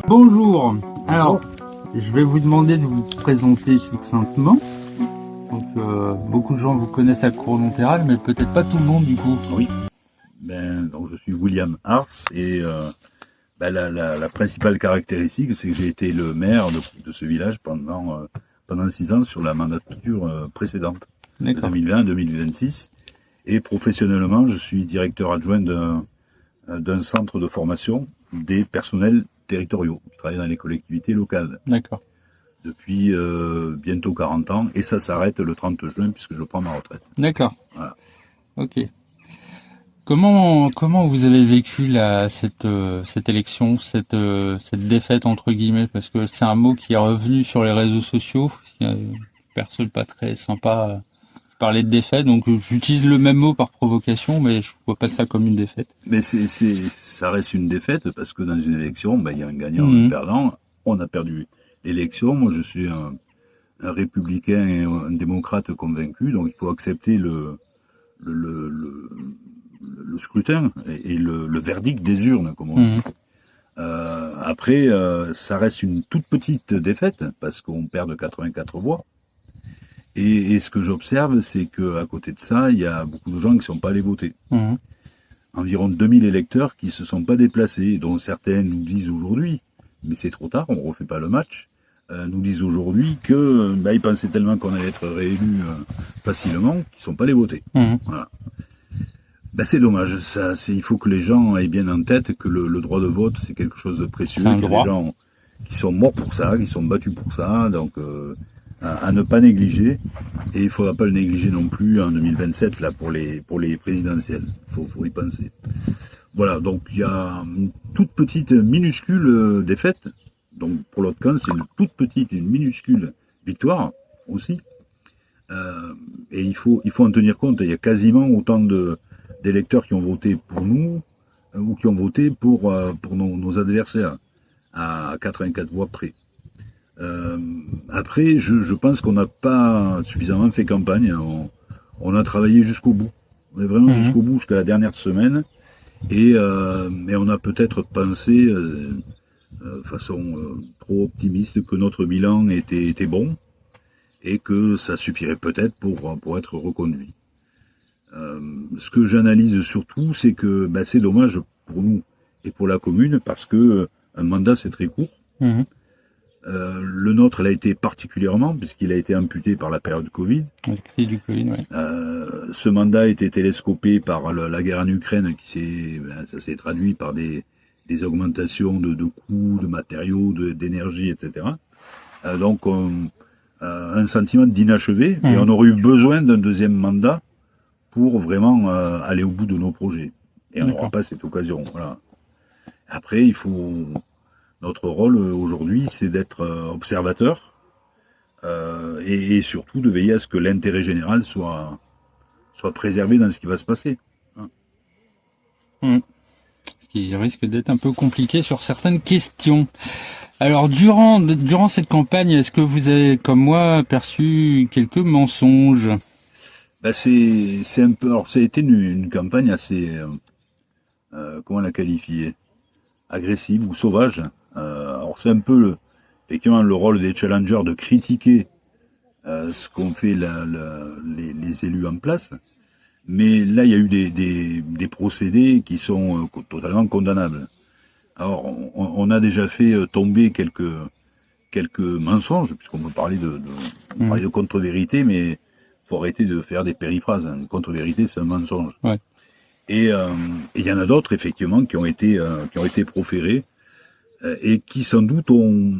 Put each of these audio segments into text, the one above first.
Bonjour. Alors, je vais vous demander de vous présenter succinctement. Donc, beaucoup de gens vous connaissent à Cournonterral, mais peut-être pas tout le monde du coup. Oui. Donc je suis William Hars et la principale caractéristique, c'est que j'ai été le maire de ce village pendant 6 ans sur la mandature précédente, de D'accord. 2020 à 2026. Et professionnellement, je suis directeur adjoint d'un centre de formation des personnels territoriaux qui travaillent dans les collectivités locales D'accord. depuis bientôt 40 ans. Et ça s'arrête le 30 juin puisque je prends ma retraite. D'accord. Voilà. Ok. Comment vous avez vécu cette élection, cette défaite entre guillemets, parce que c'est un mot qui est revenu sur les réseaux sociaux. Il y a une personne pas très sympa parler de défaite, donc j'utilise le même mot par provocation, mais je vois pas ça comme une défaite. Mais ça reste une défaite parce que dans une élection, il y a un gagnant et un perdant. On a perdu l'élection. Moi, je suis un républicain et un démocrate convaincu, donc il faut accepter le scrutin et le verdict des urnes, comme on dit. Après, ça reste une toute petite défaite parce qu'on perd de 84 voix. Et ce que j'observe, c'est qu'à côté de ça, il y a beaucoup de gens qui ne sont pas allés voter. Environ 2000 électeurs qui se sont pas déplacés, dont certains nous disent aujourd'hui, mais c'est trop tard, on refait pas le match, nous disent aujourd'hui que ils pensaient tellement qu'on allait être réélus facilement qu'ils sont pas allés voter. Voilà. C'est dommage. Il faut que les gens aient bien en tête que le droit de vote, c'est quelque chose de précieux. Il y a des gens qui sont morts pour ça, qui sont battus pour ça, donc à ne pas négliger. Et il faudra pas le négliger non plus en 2027 là pour les présidentielles. Faut y penser. Voilà, donc il y a une toute petite minuscule défaite. Donc pour l'autre camp, c'est une toute petite, une minuscule victoire aussi. Et il faut en tenir compte. Il y a quasiment autant d'électeurs qui ont voté pour nous ou qui ont voté pour nos adversaires à 84 voix près. Après, je pense qu'on n'a pas suffisamment fait campagne. On a travaillé jusqu'au bout. On est vraiment jusqu'au bout, jusqu'à la dernière semaine. Mais on a peut-être pensé de façon trop optimiste que notre bilan était bon et que ça suffirait peut-être pour être reconduit. Ce que j'analyse surtout, c'est que c'est dommage pour nous et pour la commune parce que un mandat c'est très court. Le nôtre l'a été particulièrement puisqu'il a été amputé par la période Covid. Le cri du Covid, oui. Ce mandat a été télescopé par la guerre en Ukraine ça s'est traduit par des augmentations de coûts, de matériaux, d'énergie, etc. Donc un sentiment d'inachevé et on aurait eu besoin d'un deuxième mandat pour vraiment aller au bout de nos projets. Et on n'aura pas cette occasion. Voilà. Après, notre rôle aujourd'hui, c'est d'être observateur et surtout de veiller à ce que l'intérêt général soit préservé dans ce qui va se passer. Ce qui risque d'être un peu compliqué sur certaines questions. Alors, durant cette campagne, est-ce que vous avez, comme moi, perçu quelques mensonges ? C'est un peu. Alors, ça a été une campagne assez. Comment la qualifier ? Agressive ou sauvage. Alors, c'est un peu effectivement le rôle des challengers de critiquer ce qu'ont fait les élus en place. Mais là, il y a eu des procédés qui sont totalement condamnables. Alors, on a déjà fait tomber quelques mensonges, puisqu'on peut parler de contre-vérité, mais faut arrêter de faire des périphrases. Une contre-vérité, c'est un mensonge. Ouais. Et il y en a d'autres, effectivement, qui ont été proférés et qui, sans doute, ont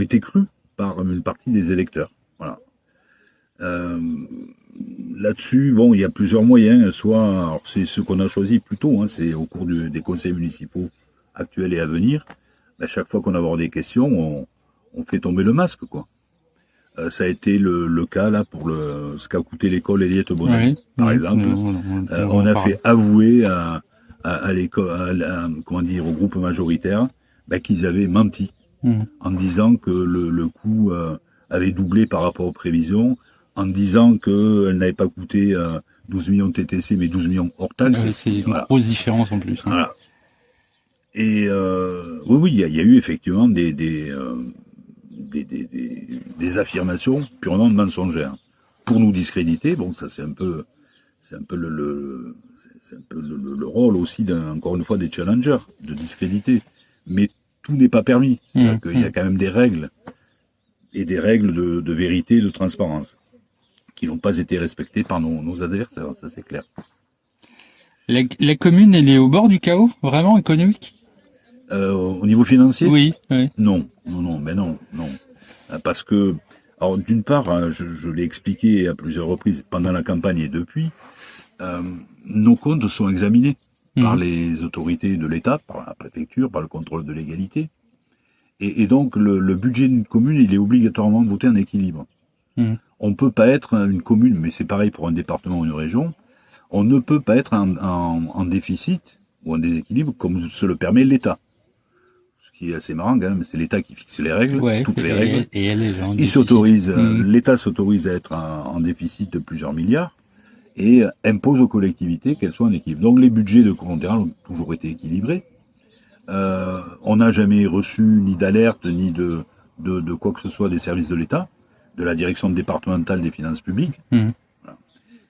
été crus par une partie des électeurs. Voilà. Là-dessus, il y a plusieurs moyens. Alors c'est ce qu'on a choisi plutôt, c'est au cours des conseils municipaux actuels et à venir. À chaque fois qu'on aborde des questions, on fait tomber le masque, quoi. Ça a été le cas là pour ce qu'a coûté l'école Eliette Bonamy, par exemple. On a fait avouer à l'école, au groupe majoritaire, qu'ils avaient menti en disant que le coût avait doublé par rapport aux prévisions, en disant qu'elle n'avait pas coûté 12 millions de TTC, mais 12 millions hors taxes. C'est une grosse différence en plus. Voilà. Et oui, il y a eu effectivement des affirmations purement mensongères pour nous discréditer. Bon, ça c'est un peu c'est un peu le rôle aussi encore une fois des challengers de discréditer. Mais tout n'est pas permis. C'est-à-dire qu'il y a quand même des règles et des règles de vérité et de transparence qui n'ont pas été respectées par nos adversaires, ça c'est clair. La commune, elle est au bord du chaos, vraiment économique? Au niveau financier? Oui, oui. Non, mais non. Parce que, alors d'une part, hein, je l'ai expliqué à plusieurs reprises pendant la campagne et depuis, nos comptes sont examinés par les autorités de l'État, par la préfecture, par le contrôle de légalité. Et donc le budget d'une commune, il est obligatoirement voté en équilibre. On ne peut pas être une commune, mais c'est pareil pour un département ou une région, on ne peut pas être en déficit ou en déséquilibre comme se le permet l'État. Ce qui est assez marrant quand même, c'est l'État qui fixe les règles, toutes les règles. Et elle est en Il déficit. s'autorise, l'État s'autorise à être en déficit de plusieurs milliards et impose aux collectivités qu'elles soient en équilibre. Donc les budgets de courant général ont toujours été équilibrés. On n'a jamais reçu ni d'alerte ni de quoi que ce soit des services de l'État, de la direction départementale des finances publiques. Voilà.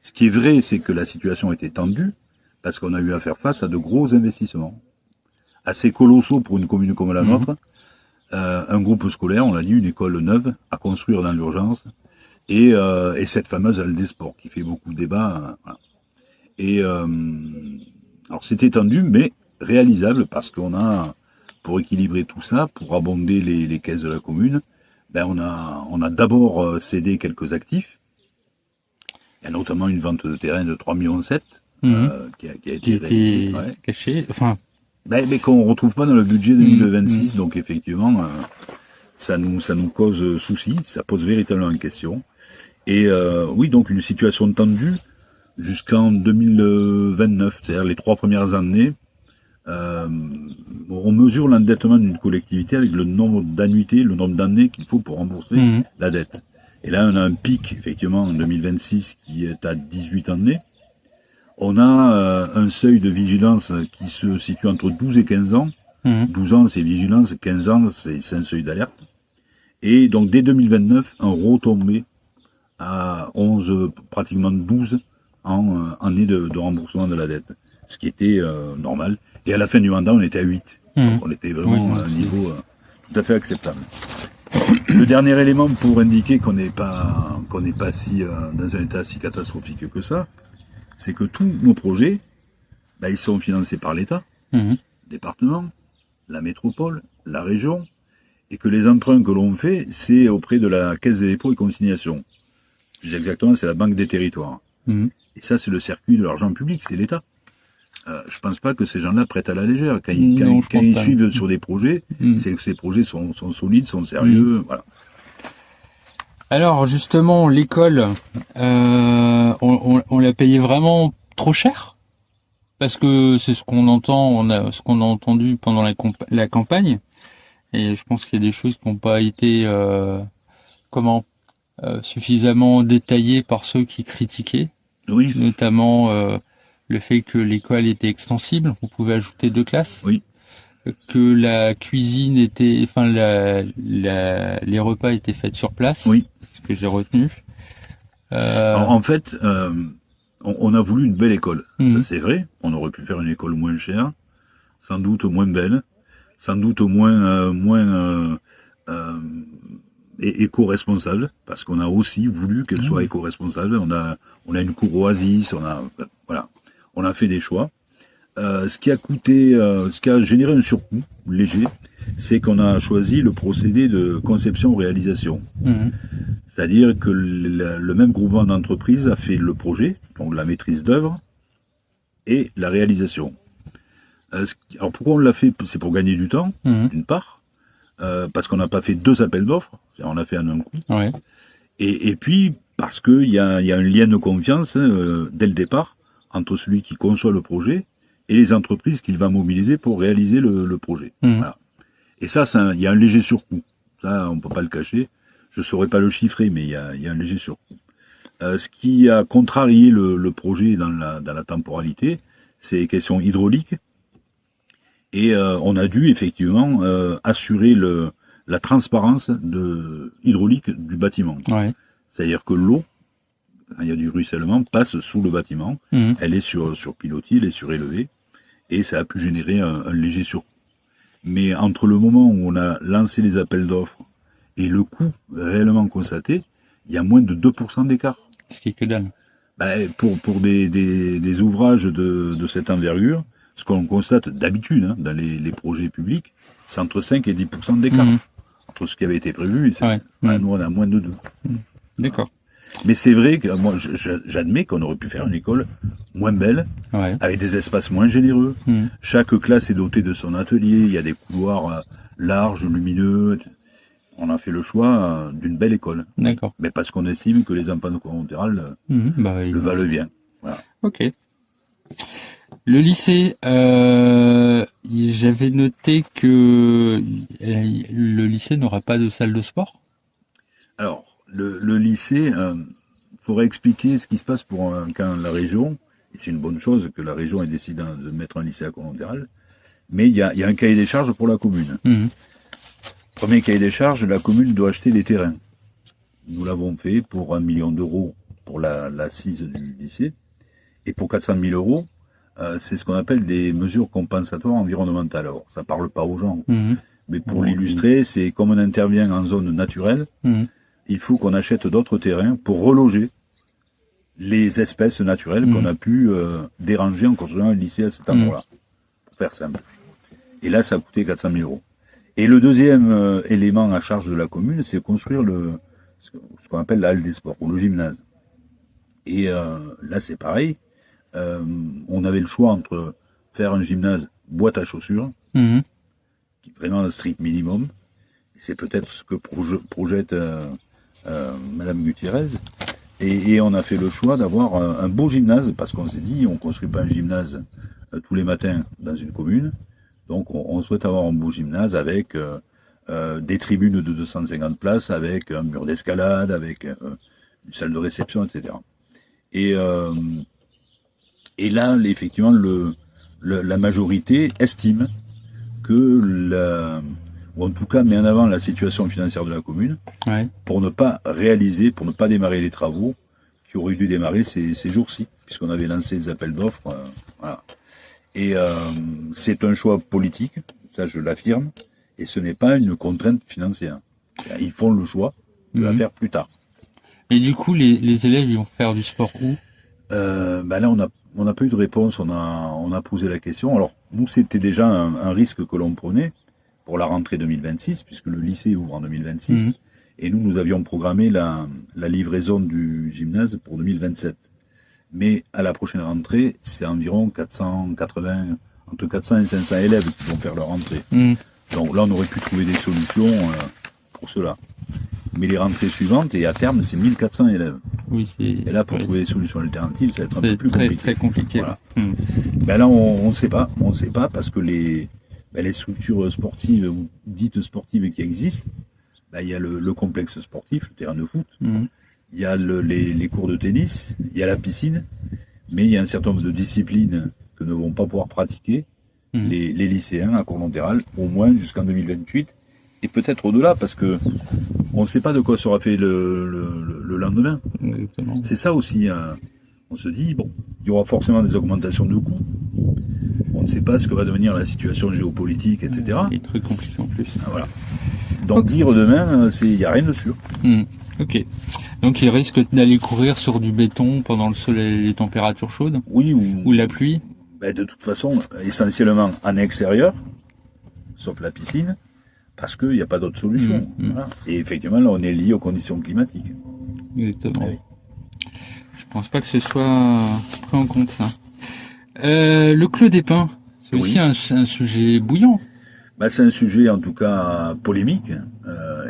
Ce qui est vrai, c'est que la situation était tendue parce qu'on a eu à faire face à de gros investissements, assez colossaux pour une commune comme la nôtre. Un groupe scolaire, on l'a dit, une école neuve à construire dans l'urgence, et cette fameuse halle des sports qui fait beaucoup de débats. Voilà. Et alors c'était tendu, mais réalisable parce qu'on a, pour équilibrer tout ça, pour abonder les caisses de la commune, ben on a d'abord cédé quelques actifs. Il y a notamment une vente de terrain de 3,7 millions qui a été réalisée, cachée, enfin. Mais qu'on retrouve pas dans le budget 2026, donc effectivement, ça nous cause souci, ça pose véritablement une question. Et oui, donc une situation tendue jusqu'en 2029, c'est-à-dire les 3 premières années. On mesure l'endettement d'une collectivité avec le nombre d'annuités, le nombre d'années qu'il faut pour rembourser la dette. Et là, on a un pic, effectivement, en 2026 qui est à 18 années. On a un seuil de vigilance qui se situe entre 12 et 15 ans. 12 ans, c'est vigilance, 15 ans, c'est un seuil d'alerte. Et donc, dès 2029, un retombé à 11, pratiquement 12 années de remboursement de la dette. Ce qui était normal. Et à la fin du mandat, on était à 8. Donc, on était vraiment à un niveau tout à fait acceptable. Le dernier élément pour indiquer qu'on n'est pas si dans un état si catastrophique que ça, c'est que tous nos projets, ils sont financés par l'État, le département, la métropole, la région, et que les emprunts que l'on fait, c'est auprès de la Caisse des dépôts et consignations. Plus exactement, c'est la Banque des territoires. Et ça, c'est le circuit de l'argent public, c'est l'État. Je pense pas que ces gens-là prêtent à la légère. Quand ils suivent sur des projets, c'est que ces projets sont solides, sont sérieux, voilà. Alors justement, l'école, on l'a payé vraiment trop cher, parce que c'est ce qu'on entend, ce qu'on a entendu pendant la campagne, et je pense qu'il y a des choses qui n'ont pas été suffisamment détaillées par ceux qui critiquaient, notamment le fait que l'école était extensible, on pouvait ajouter 2 classes. Que la cuisine était, les repas étaient faits sur place. Ce que j'ai retenu. En fait, on a voulu une belle école. Ça, c'est vrai. On aurait pu faire une école moins chère, sans doute moins belle, sans doute moins éco-responsable, parce qu'on a aussi voulu qu'elle soit éco-responsable. On a une cour oasis, on a fait des choix. Ce qui a généré un surcoût léger, c'est qu'on a choisi le procédé de conception-réalisation. C'est-à-dire que le même groupement d'entreprises a fait le projet, donc la maîtrise d'œuvre, et la réalisation. Alors pourquoi on l'a fait? C'est pour gagner du temps, d'une part, parce qu'on n'a pas fait 2 appels d'offres, on a fait en un coup. Et puis parce qu'il y a un lien de confiance dès le départ entre celui qui conçoit le projet et les entreprises qu'il va mobiliser pour réaliser le projet. Voilà. Et ça, il y a un léger surcoût. Ça, on ne peut pas le cacher. Je ne saurais pas le chiffrer, mais il y a un léger surcoût. Ce qui a contrarié le projet dans la temporalité, c'est les questions hydrauliques Et on a dû effectivement assurer la transparence hydraulique du bâtiment. Ouais. C'est-à-dire que l'eau, quand il y a du ruissellement, passe sous le bâtiment. Elle est sur pilotis, elle est surélevée, et ça a pu générer un léger surcoût. Mais entre le moment où on a lancé les appels d'offres et le coût réellement constaté, il y a moins de 2% d'écart. Ce qui est que dalle. Pour des ouvrages de cette envergure, ce qu'on constate d'habitude dans les projets publics, c'est entre 5 et 10% d'écart. Entre ce qui avait été prévu, nous on a moins de 2. D'accord. Mais c'est vrai que moi j'admets qu'on aurait pu faire une école moins belle, avec des espaces moins généreux. Chaque classe est dotée de son atelier, il y a des couloirs larges, lumineux. On a fait le choix d'une belle école. D'accord. Mais parce qu'on estime que les enfants de collatéral le valent bien. Voilà. Ok. Le lycée, j'avais noté que le lycée n'aura pas de salle de sport. Alors, le lycée, faudrait expliquer ce qui se passe quand la région, et c'est une bonne chose que la région ait décidé de mettre un lycée à collatéral, mais il y a un cahier des charges pour la commune. Premier cahier des charges, la commune doit acheter des terrains. Nous l'avons fait pour 1 million d'euros pour l'assise du lycée, et pour 400 000 euros, c'est ce qu'on appelle des mesures compensatoires environnementales. Alors, ça parle pas aux gens, mais pour l'illustrer, c'est comme on intervient en zone naturelle, il faut qu'on achète d'autres terrains pour reloger les espèces naturelles qu'on a pu déranger en construisant un lycée à cet endroit-là, pour faire simple. Et là, ça a coûté 400 000 euros. Et le deuxième élément à charge de la commune, c'est construire ce qu'on appelle la halle des sports, ou le gymnase. Et là, c'est pareil. On avait le choix entre faire un gymnase boîte à chaussures, qui est vraiment un strict minimum. C'est peut-être ce que projette Madame Gutiérrez. Et on a fait le choix d'avoir un beau gymnase, parce qu'on s'est dit, on construit pas un gymnase tous les matins dans une commune. Donc on souhaite avoir un beau gymnase avec des tribunes de 250 places, avec un mur d'escalade, avec une salle de réception, etc. Et là, effectivement, la majorité estime que ou en tout cas met en avant la situation financière de la commune, pour ne pas démarrer les travaux qui auraient dû démarrer ces jours-ci, puisqu'on avait lancé des appels d'offres. Voilà. Et c'est un choix politique, ça je l'affirme, et ce n'est pas une contrainte financière. Ils font le choix de la faire plus tard. Et du coup, les élèves, ils vont faire du sport où ? Là, on n'a pas eu de réponse, on a posé la question. Alors, nous, c'était déjà un risque que l'on prenait pour la rentrée 2026, puisque le lycée ouvre en 2026, et nous avions programmé la livraison du gymnase pour 2027. Mais à la prochaine rentrée, c'est environ 480, entre 400 et 500 élèves qui vont faire leur rentrée. Donc là, on aurait pu trouver des solutions pour cela. Mais les rentrées suivantes, et à terme, c'est 1400 élèves. Oui, et là, pour trouver des solutions alternatives, ça va être un peu plus compliqué. C'est très compliqué. Voilà. Là, on ne sait pas. On ne sait pas parce que les structures sportives ou dites sportives qui existent, il y a le complexe sportif, le terrain de foot, il y a les cours de tennis, il y a la piscine, mais il y a un certain nombre de disciplines que ne vont pas pouvoir pratiquer les lycéens à Cournonterral, au moins jusqu'en 2028, et peut-être au-delà, parce que on ne sait pas de quoi sera fait le lendemain. Exactement. C'est ça aussi. On se dit, il y aura forcément des augmentations de coûts. On ne sait pas ce que va devenir la situation géopolitique, etc. C'est très compliqué en plus. Voilà. Donc dire demain, il n'y a rien de sûr. Ok. Donc il risque d'aller courir sur du béton pendant le soleil, les températures chaudes. Oui. Ou la pluie. De toute façon, essentiellement en extérieur, sauf la piscine, parce qu'il n'y a pas d'autre solution. Voilà. Et effectivement, là, on est lié aux conditions climatiques. Exactement. Oui. Je pense pas que ce soit pris en compte, ça. Le Clos des Pins, c'est aussi un sujet bouillant. C'est un sujet, en tout cas, polémique,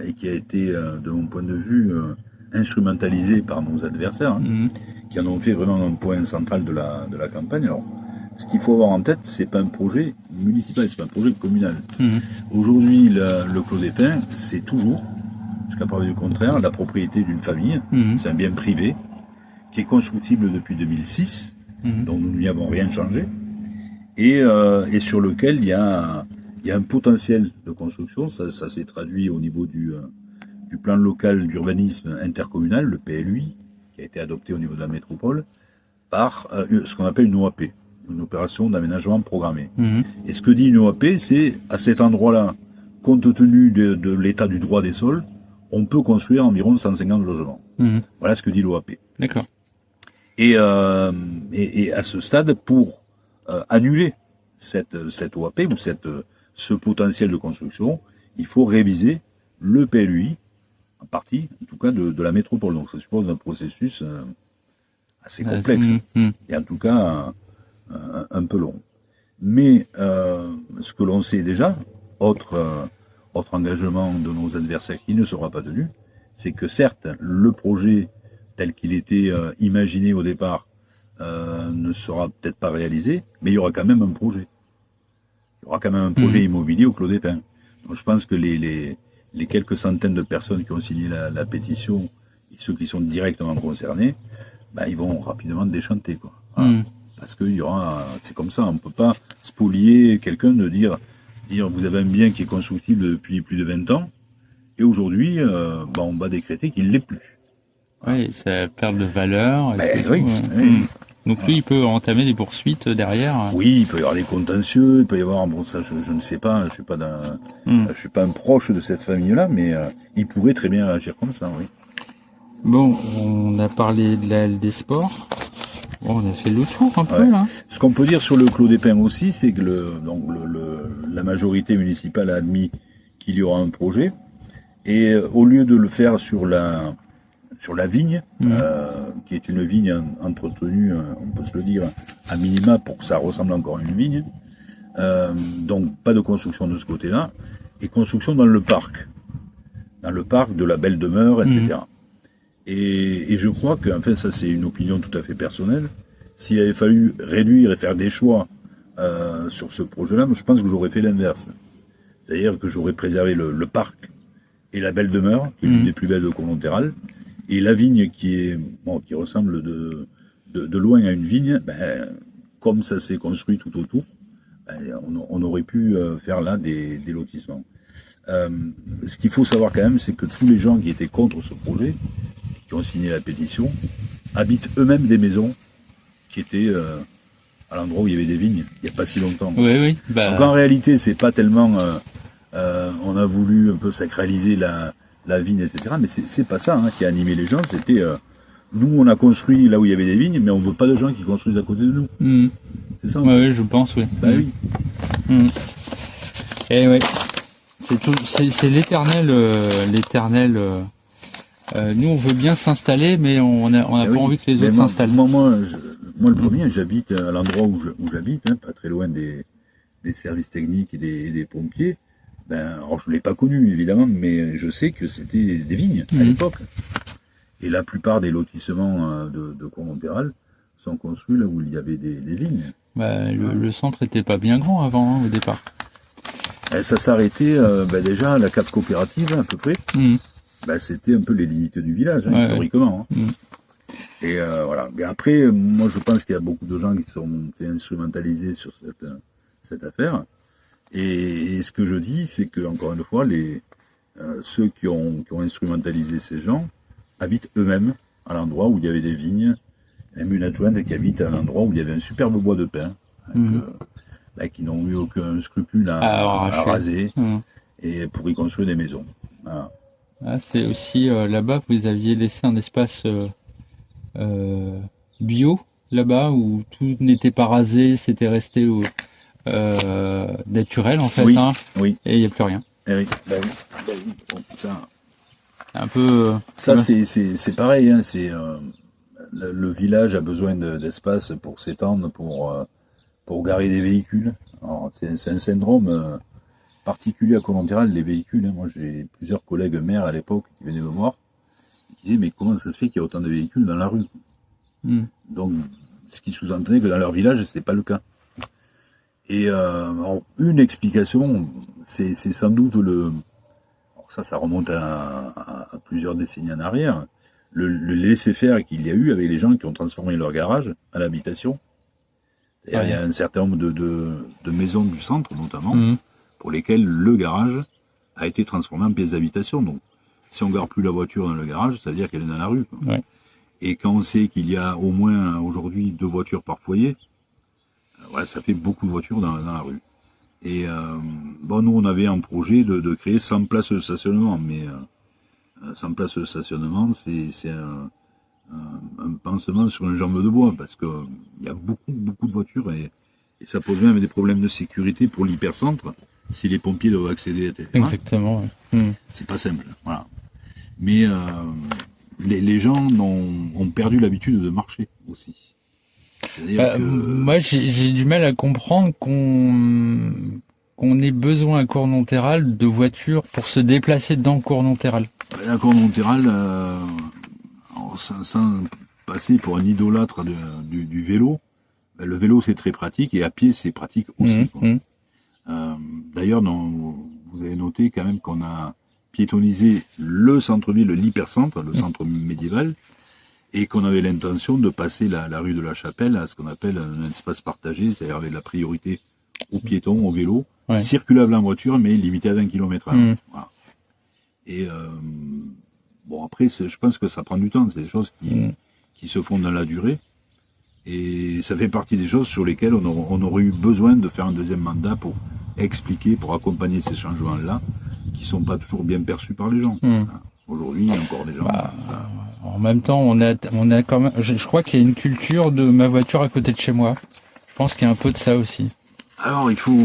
et qui a été, de mon point de vue, instrumentalisé par nos adversaires, qui en ont fait vraiment un point central de la campagne. Alors, ce qu'il faut avoir en tête, c'est pas un projet municipal, c'est pas un projet communal. Aujourd'hui, le Clos des Pins, c'est toujours, jusqu'à preuve du contraire, la propriété d'une famille. C'est un bien privé qui est constructible depuis 2006, donc nous n'y avons rien changé. et sur lequel il y a un potentiel de construction. Ça s'est traduit au niveau du plan local d'urbanisme intercommunal, le PLUI, qui a été adopté au niveau de la métropole, par ce qu'on appelle une OAP, une opération d'aménagement programmé. Et ce que dit une OAP, c'est à cet endroit-là, compte tenu de l'état du droit des sols, on peut construire environ 150 logements. Voilà ce que dit l'OAP. D'accord. Et à ce stade, pour annuler cette OAP ou ce potentiel de construction, il faut réviser le PLUI, en partie, en tout cas, de la métropole. Donc ça suppose un processus assez complexe, et en tout cas un peu long. Mais ce que l'on sait déjà, autre engagement de nos adversaires qui ne sera pas tenu, c'est que certes, le projet tel qu'il était imaginé au départ ne sera peut-être pas réalisé, mais il y aura quand même un projet. Il y aura quand même un projet immobilier au Clos des Pins. Donc je pense que les quelques centaines de personnes qui ont signé la pétition, et ceux qui sont directement concernés, ben, ils vont rapidement déchanter, quoi. Voilà. Parce que c'est comme ça, on ne peut pas spolier quelqu'un de dire vous avez un bien qui est constructible depuis plus de 20 ans, et aujourd'hui, on va décréter qu'il ne l'est plus. Oui, ça perd de valeur. Oui. Donc lui, il peut entamer des poursuites derrière. Oui, il peut y avoir des contentieux, il peut y avoir, bon ça je ne sais pas, je suis pas un proche de cette famille-là, mais il pourrait très bien réagir comme ça, oui. Bon, on a parlé de la LD Sport. Bon, on a fait le tour un peu là. Ce qu'on peut dire sur le Clos des Pins aussi, c'est que la majorité municipale a admis qu'il y aura un projet, et au lieu de le faire sur la vigne, qui est une vigne entretenue, on peut se le dire, à minima pour que ça ressemble encore à une vigne. Donc pas de construction de ce côté-là, et construction dans le parc de la Belle Demeure, etc. Et je crois que, enfin ça c'est une opinion tout à fait personnelle, s'il avait fallu réduire et faire des choix sur ce projet-là, je pense que j'aurais fait l'inverse. C'est-à-dire que j'aurais préservé le parc et la Belle Demeure, qui est l'une des plus belles de Comontéral, et la vigne qui ressemble de loin à une vigne, comme ça s'est construit tout autour, on aurait pu faire là des lotissements. Ce qu'il faut savoir quand même, c'est que tous les gens qui étaient contre ce projet, qui ont signé la pétition, habitent eux-mêmes des maisons qui étaient à l'endroit où il y avait des vignes, il n'y a pas si longtemps. Oui. Donc en réalité, c'est pas tellement on a voulu un peu sacraliser la vigne, etc. Mais c'est pas ça qui a animé les gens. C'était nous, on a construit là où il y avait des vignes, mais on veut pas de gens qui construisent à côté de nous. C'est ça. Oui, je pense, oui. Oui. Et ouais, c'est l'éternel. Nous, on veut bien s'installer, mais on n'a pas envie que les autres s'installent. Moi, le premier, j'habite à l'endroit où j'habite, pas très loin des services techniques et des pompiers. Alors je l'ai pas connu évidemment, mais je sais que c'était des vignes à l'époque. Et la plupart des lotissements de Comontéral sont construits là où il y avait des vignes. Le centre était pas bien grand avant, au départ. Ça s'arrêtait déjà à la cave coopérative à peu près. C'était un peu les limites du village, historiquement. Et voilà. Mais après, moi je pense qu'il y a beaucoup de gens qui sont fait instrumentaliser sur cette affaire. Et ce que je dis, c'est que encore une fois, ceux qui ont instrumentalisé ces gens habitent eux-mêmes à l'endroit où il y avait des vignes. Même une adjointe qui habite à l'endroit où il y avait un superbe bois de pin, qui n'ont eu aucun scrupule à raser et pour y construire des maisons. Voilà. C'est aussi là-bas, vous aviez laissé un espace bio là-bas où tout n'était pas rasé, c'était resté naturel en fait. Oui. Et il n'y a plus rien. Oui. Bon, ça. Un peu. Ça c'est pareil. C'est le village a besoin d'espace pour s'étendre, pour garer des véhicules. C'est un syndrome particulier à Comontéral, les véhicules. Moi, j'ai plusieurs collègues maires à l'époque qui venaient me voir, qui disaient mais comment ça se fait qu'il y a autant de véhicules dans la rue? Donc, ce qui sous-entendait que dans leur village, c'était pas le cas. Et une explication, c'est sans doute ça remonte à plusieurs décennies en arrière, le laisser-faire qu'il y a eu avec les gens qui ont transformé leur garage à l'habitation. Il y a un certain nombre de maisons du centre, notamment, Mhm. pour lesquelles le garage a été transformé en pièce d'habitation. Donc, si on ne garde plus la voiture dans le garage, ça veut dire qu'elle est dans la rue, quoi. Ouais. Et quand on sait qu'il y a au moins aujourd'hui 2 voitures par foyer, voilà, ça fait beaucoup de voitures dans la rue. Et bon, nous, on avait un projet de créer 100 places de stationnement, mais 100 places de stationnement, c'est un pansement sur une jambe de bois, parce que il y a beaucoup de voitures, et ça pose même des problèmes de sécurité pour l'hypercentre, si les pompiers doivent accéder, etc. Exactement. Ouais. Mhm. C'est pas simple, voilà. Mais les gens ont perdu l'habitude de marcher aussi. C'est-à-dire que Moi, j'ai du mal à comprendre qu'on ait besoin à Cournonterral de voitures pour se déplacer dans Cournonterral. la Cournonterral, sans passer pour un idolâtre du vélo, le vélo c'est très pratique, et à pied c'est pratique aussi, Mhm. quoi. Mhm. D'ailleurs, vous avez noté quand même qu'on a piétonnisé le centre-ville, l'hypercentre, le centre médiéval, et qu'on avait l'intention de passer la rue de la Chapelle à ce qu'on appelle un espace partagé, c'est-à-dire avec la priorité aux piétons, aux vélos, Ouais. circulable en voiture, mais limité à 20 km/h. Mhm. Voilà. Et bon, après, je pense que ça prend du temps, c'est des choses qui se font dans la durée, et ça fait partie des choses sur lesquelles on aurait eu besoin de faire un deuxième mandat pour expliquer, pour accompagner ces changements-là, qui sont pas toujours bien perçus par les gens. Mhm. Aujourd'hui, il y a encore des gens... En même temps, on a quand même, je crois qu'il y a une culture de ma voiture à côté de chez moi. Je pense qu'il y a un peu de ça aussi. Alors, il faut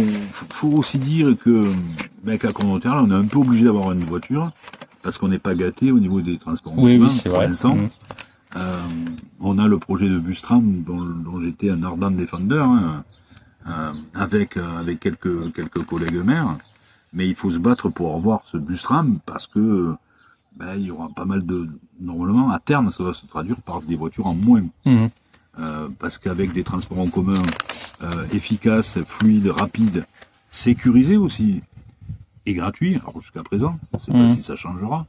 aussi dire que, qu'à Cournonterral, on est un peu obligé d'avoir une voiture, parce qu'on n'est pas gâté au niveau des transports en Oui, commun, c'est pour vrai. l'instant. Mhm. On a le projet de bus-tram dont j'étais un ardent défendeur, hein, avec quelques collègues maires. Mais il faut se battre pour avoir ce bus-tram, parce que il y aura pas mal normalement, à terme, ça va se traduire par des voitures en moins. Mhm. Parce qu'avec des transports en commun efficaces, fluides, rapides, sécurisés aussi, et gratuits, alors jusqu'à présent, on ne sait pas si ça changera,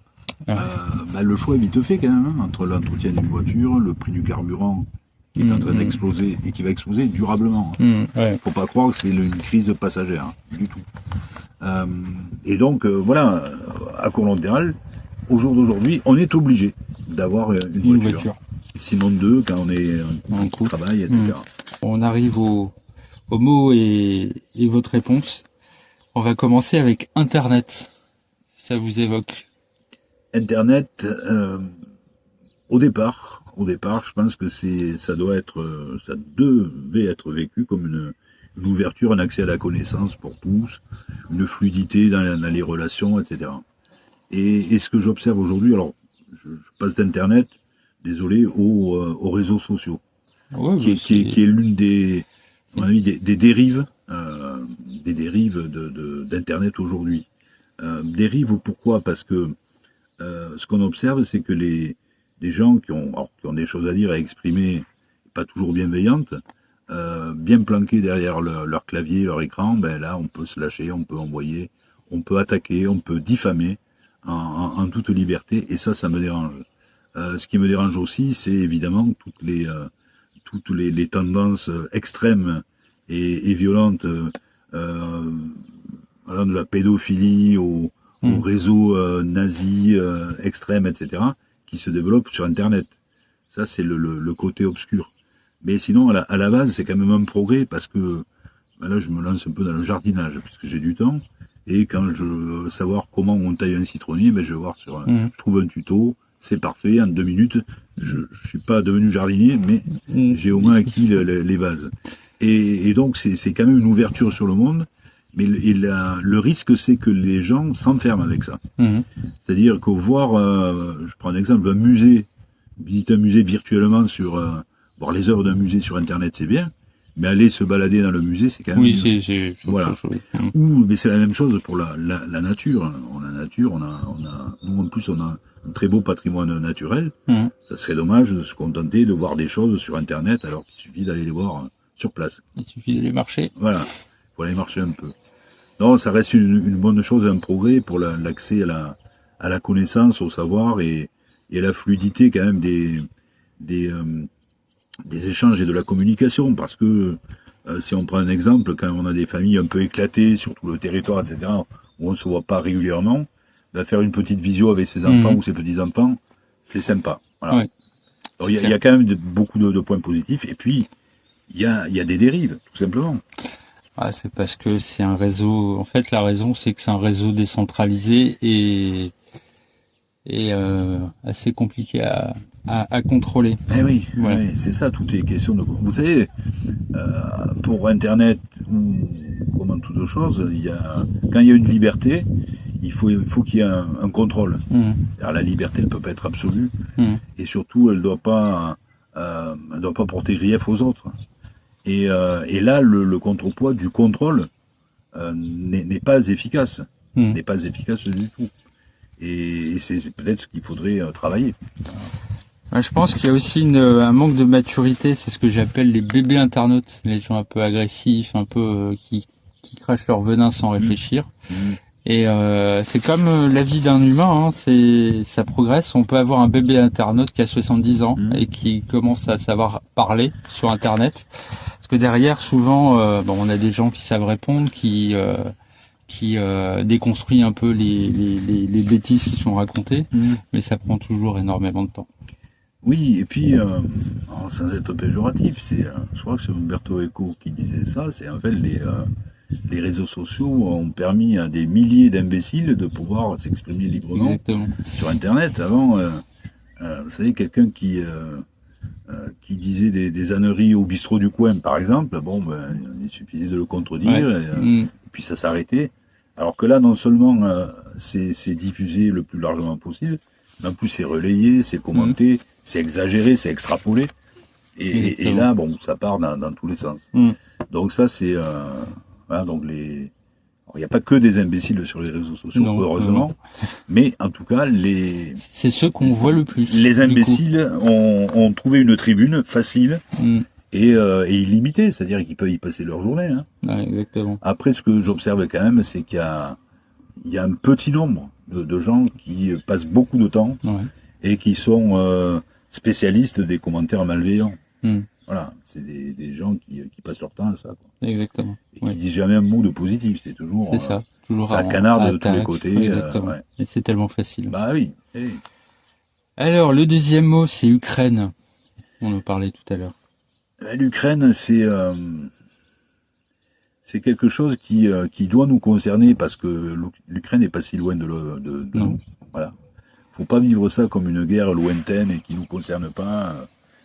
le choix est vite fait quand même, hein, entre l'entretien d'une voiture, le prix du carburant qui est en train d'exploser, et qui va exploser durablement. Ouais. Faut pas croire que c'est une crise passagère, hein, du tout. Et donc, voilà, à Cournonterral, au jour d'aujourd'hui, on est obligé d'avoir une voiture. Sinon 2 quand on est en travail, etc. On arrive au mot et votre réponse. On va commencer avec Internet. Ça vous évoque? Internet, au départ, je pense que ça devait être vécu comme une ouverture, un accès à la connaissance pour tous, une fluidité dans les relations, etc. Et ce que j'observe aujourd'hui, alors je passe d'Internet, désolé, aux réseaux sociaux, Ouais, qui est l'une des dérives, d'Internet aujourd'hui. Dérives, pourquoi? Parce que ce qu'on observe, c'est que les gens qui ont des choses à dire, à exprimer, pas toujours bienveillantes, bien planqués derrière leur clavier, leur écran, là, on peut se lâcher, on peut envoyer, on peut attaquer, on peut diffamer en toute liberté, et ça me dérange. Ce qui me dérange aussi, c'est évidemment toutes les tendances extrêmes et violentes, allant de la pédophilie au réseau nazi extrême, etc., qui se développent sur Internet. Ça, c'est le côté obscur. Mais sinon, à la base, c'est quand même un progrès, parce que là, je me lance un peu dans le jardinage, puisque j'ai du temps. Et quand je veux savoir comment on taille un citronnier, je vais voir je trouve un tuto, c'est parfait, en 2 minutes. Je suis pas devenu jardinier, mais j'ai au moins acquis les bases. Et donc, c'est quand même une ouverture sur le monde. Mais le risque, c'est que les gens s'enferment avec ça. C'est-à-dire qu'au voir, je prends un exemple, visiter un musée virtuellement voir les œuvres d'un musée sur Internet, c'est bien. Mais aller se balader dans le musée, c'est quand même... Oui, c'est voilà. Mais c'est la même chose pour la nature. Nous, en plus, on a un très beau patrimoine naturel. Ça serait dommage de se contenter de voir des choses sur Internet, alors qu'il suffit d'aller les voir sur place. Il suffit d'aller marcher. Voilà. Faut aller marcher un peu. Non, ça reste une bonne chose, un progrès pour l'accès à la connaissance, au savoir, et à la fluidité quand même des échanges et de la communication, parce que Si on prend un exemple, quand on a des familles un peu éclatées sur tout le territoire, etc., où on se voit pas régulièrement, faire une petite visio avec ses enfants ou ses petits-enfants, c'est sympa. Voilà. Ouais, Alors, il y a quand même beaucoup de points positifs, et puis il y a des dérives, tout simplement. Ah, c'est parce que c'est un réseau. En fait, la raison, c'est que c'est un réseau décentralisé et assez compliqué à contrôler. Eh oui, Voilà. oui, c'est ça, tout est question de... Vous savez, pour Internet ou comme toute chose, quand il y a une liberté, il faut qu'il y ait un contrôle. Alors, la liberté, elle peut pas être absolue, et surtout, elle doit pas porter grief aux autres. Et là, le contrepoids du contrôle n'est pas efficace, n'est pas efficace du tout. Et c'est peut-être ce qu'il faudrait travailler. Je pense qu'il y a aussi un manque de maturité, c'est ce que j'appelle les bébés internautes, les gens un peu agressifs, un peu qui crachent leur venin sans réfléchir. Et c'est comme la vie d'un humain, ça progresse. On peut avoir un bébé internaute qui a 70 ans et qui commence à savoir parler sur Internet. Parce que derrière, souvent, on a des gens qui savent répondre, qui déconstruit un peu les bêtises qui sont racontées, mais ça prend toujours énormément de temps. Oui, et puis, sans être péjoratif, je crois que c'est Umberto Eco qui disait ça, c'est en fait les réseaux sociaux ont permis à des milliers d'imbéciles de pouvoir s'exprimer librement. Exactement. Sur Internet. Avant, vous savez, quelqu'un qui disait des âneries au bistrot du coin, par exemple, il suffisait de le contredire, et puis ça s'arrêtait. Alors que là, non seulement c'est diffusé le plus largement possible, mais en plus c'est relayé, c'est commenté, c'est exagéré, c'est extrapolé. Et là, ça part dans tous les sens. Donc ça, c'est... voilà, donc il n'y a pas que des imbéciles sur les réseaux sociaux, heureusement. Mais en tout cas, c'est ceux qu'on voit le plus. Les imbéciles ont trouvé une tribune facile et illimitée, c'est-à-dire qu'ils peuvent y passer leur journée. Hein. Ouais, exactement. Après, ce que j'observe quand même, c'est qu'il y a un petit nombre de gens qui passent beaucoup de temps et qui sont spécialistes des commentaires malveillants. Voilà, c'est des gens qui passent leur temps à ça. Quoi. Exactement. Et qui disent jamais un mot de positif, c'est toujours... C'est ça, toujours ça canarde de tous les côtés. Exactement. Et c'est tellement facile. Bah oui. Alors, le deuxième mot, c'est Ukraine. On en parlait tout à l'heure. L'Ukraine, c'est quelque chose qui doit nous concerner parce que l'Ukraine n'est pas si loin de nous. Voilà. Faut pas vivre ça comme une guerre lointaine et qui nous concerne pas,